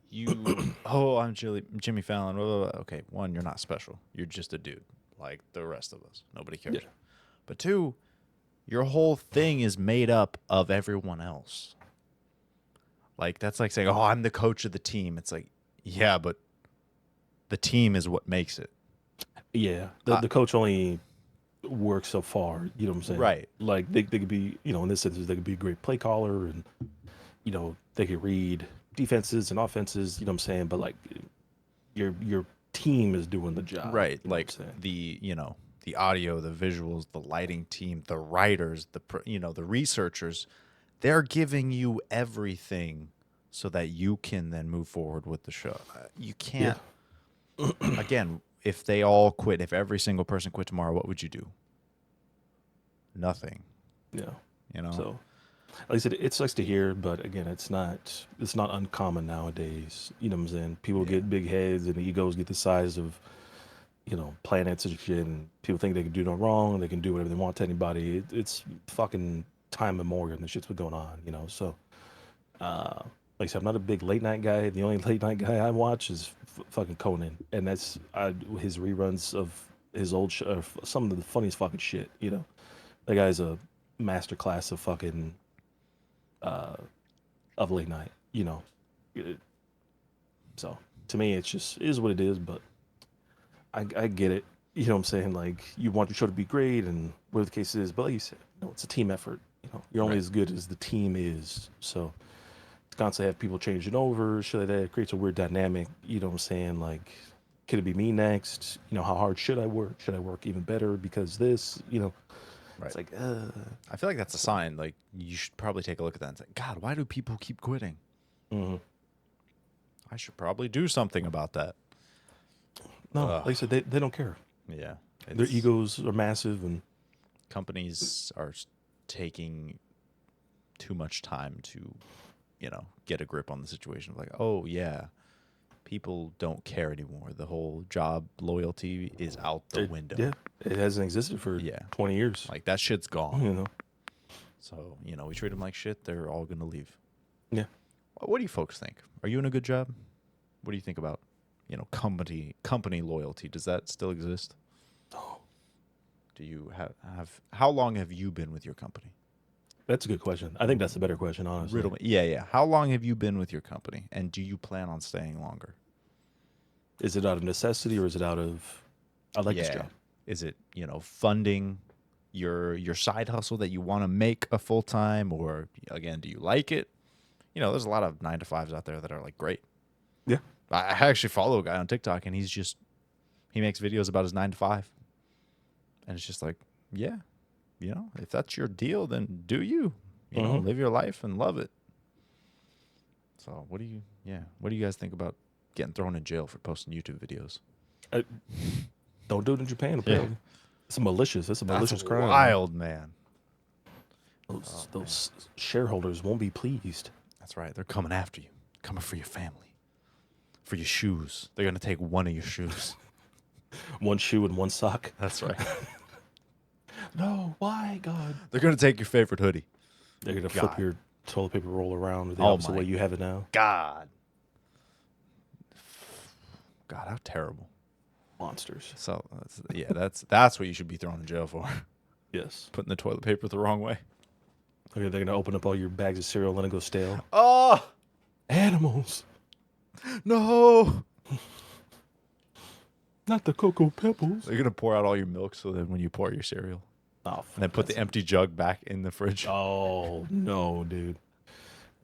You. Oh, I'm Jimmy Fallon. Blah, blah, blah. Okay, one, you're not special. You're just a dude like the rest of us. Nobody yeah, cares. But two, your whole thing is made up of everyone else. Like that's like saying, "Oh, I'm the coach of the team." It's like, yeah, but the team is what makes it. yeah. The Uh, the coach only works so far. You know what I'm saying? right. Like they could be, in this instance, they could be a great play caller and they could read defenses and offenses. You know what I'm saying? But like your team is doing the job. Right. You know what I'm Like saying? the audio, the visuals, the lighting team, the writers, the researchers, they're giving you everything so that you can then move forward with the show. You Yeah. can't again, if they all quit, if every single person quit tomorrow, what would you do? Nothing, Yeah. you know? So, like I said, it sucks to hear, but again, it's not uncommon nowadays. You know what I'm saying? People Yeah. get big heads and the egos get the size of planets and shit, and people think they can do no wrong, they can do whatever they want to anybody. It's fucking time memorial, and the shit's been going on. So, like I said, I'm not a big late night guy. The only late night guy I watch is fucking Conan, and that's his reruns of his old some of the funniest fucking shit. That guy's a master class of fucking uh, of late night. It- so to me, it's just it is what it is. But I get it. You know what I'm saying? Like you want your show to be great and whatever the case is, but like you said, it's a team effort. You're only Right. as good as the team is. So to constantly have people changing over, shit like that, it creates a weird dynamic. You know what I'm saying? Like, could it be me next? How hard should I work? Should I work even better because this? Right. It's like, I feel like that's a so, sign. Like you should probably take a look at that and say, God, why do people keep quitting? mhm. I should probably do something about that. No, Ugh. like I said, they don't care. Yeah. Their It's egos are massive, and companies are taking too much time to, get a grip on the situation. Like, oh yeah, people don't care anymore. The whole job loyalty is out the window. yeah, it hasn't existed for Yeah. 20 years. Like that shit's gone. You know, So, we treat them like shit. They're all going to leave. yeah. What do you folks think? Are you in a good job? What do you think about, company loyalty? Does that still exist? Oh, Do you have how long have you been with your company? that's a good question. I think that's a better question, honestly. Riddle me. Yeah, yeah. How long have you been with your company, and do you plan on staying longer? Is it out of necessity or is it out of I like this Yeah. job? Is it funding your side hustle that you want to make a full time, or again, do you like it? you know, there's a lot of 9 to 5s out there that are like great. Yeah. I actually follow a guy on TikTok, and he makes videos about his 9 to 5, and it's just like, yeah, you know, if that's your deal, then do you, you know, live your life and love it. So what do you guys think about getting thrown in jail for posting YouTube videos? Don't do it in Japan, apparently. It's malicious. It's a malicious That's crime. wild, man. Those shareholders won't be pleased. That's right. They're coming after you. Coming for your family. For your shoes. They're going to take one of your shoes. One shoe and one sock. That's right. No, why, God? They're going to take your favorite hoodie. They're going to flip your toilet paper roll around the Oh opposite my way you have it now. God, how terrible. Monsters. So, yeah, that's what you should be thrown in jail for. Yes. Putting the toilet paper the wrong way. Okay, they're going to open up all your bags of cereal and let it go stale. Oh! Animals. No! Not the Cocoa Pebbles. They're going to pour out all your milk so that when you pour your cereal. Oh, And then put the empty jug back in the fridge. Oh, no, dude.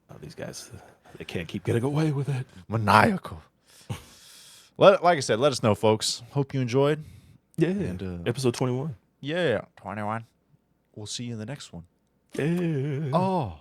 Oh, these guys, they can't keep getting away with it. Maniacal. Like I said, let us know, folks. Hope you enjoyed. Yeah. And, episode 21. Yeah, 21. We'll see you in the next one. Yeah. Oh.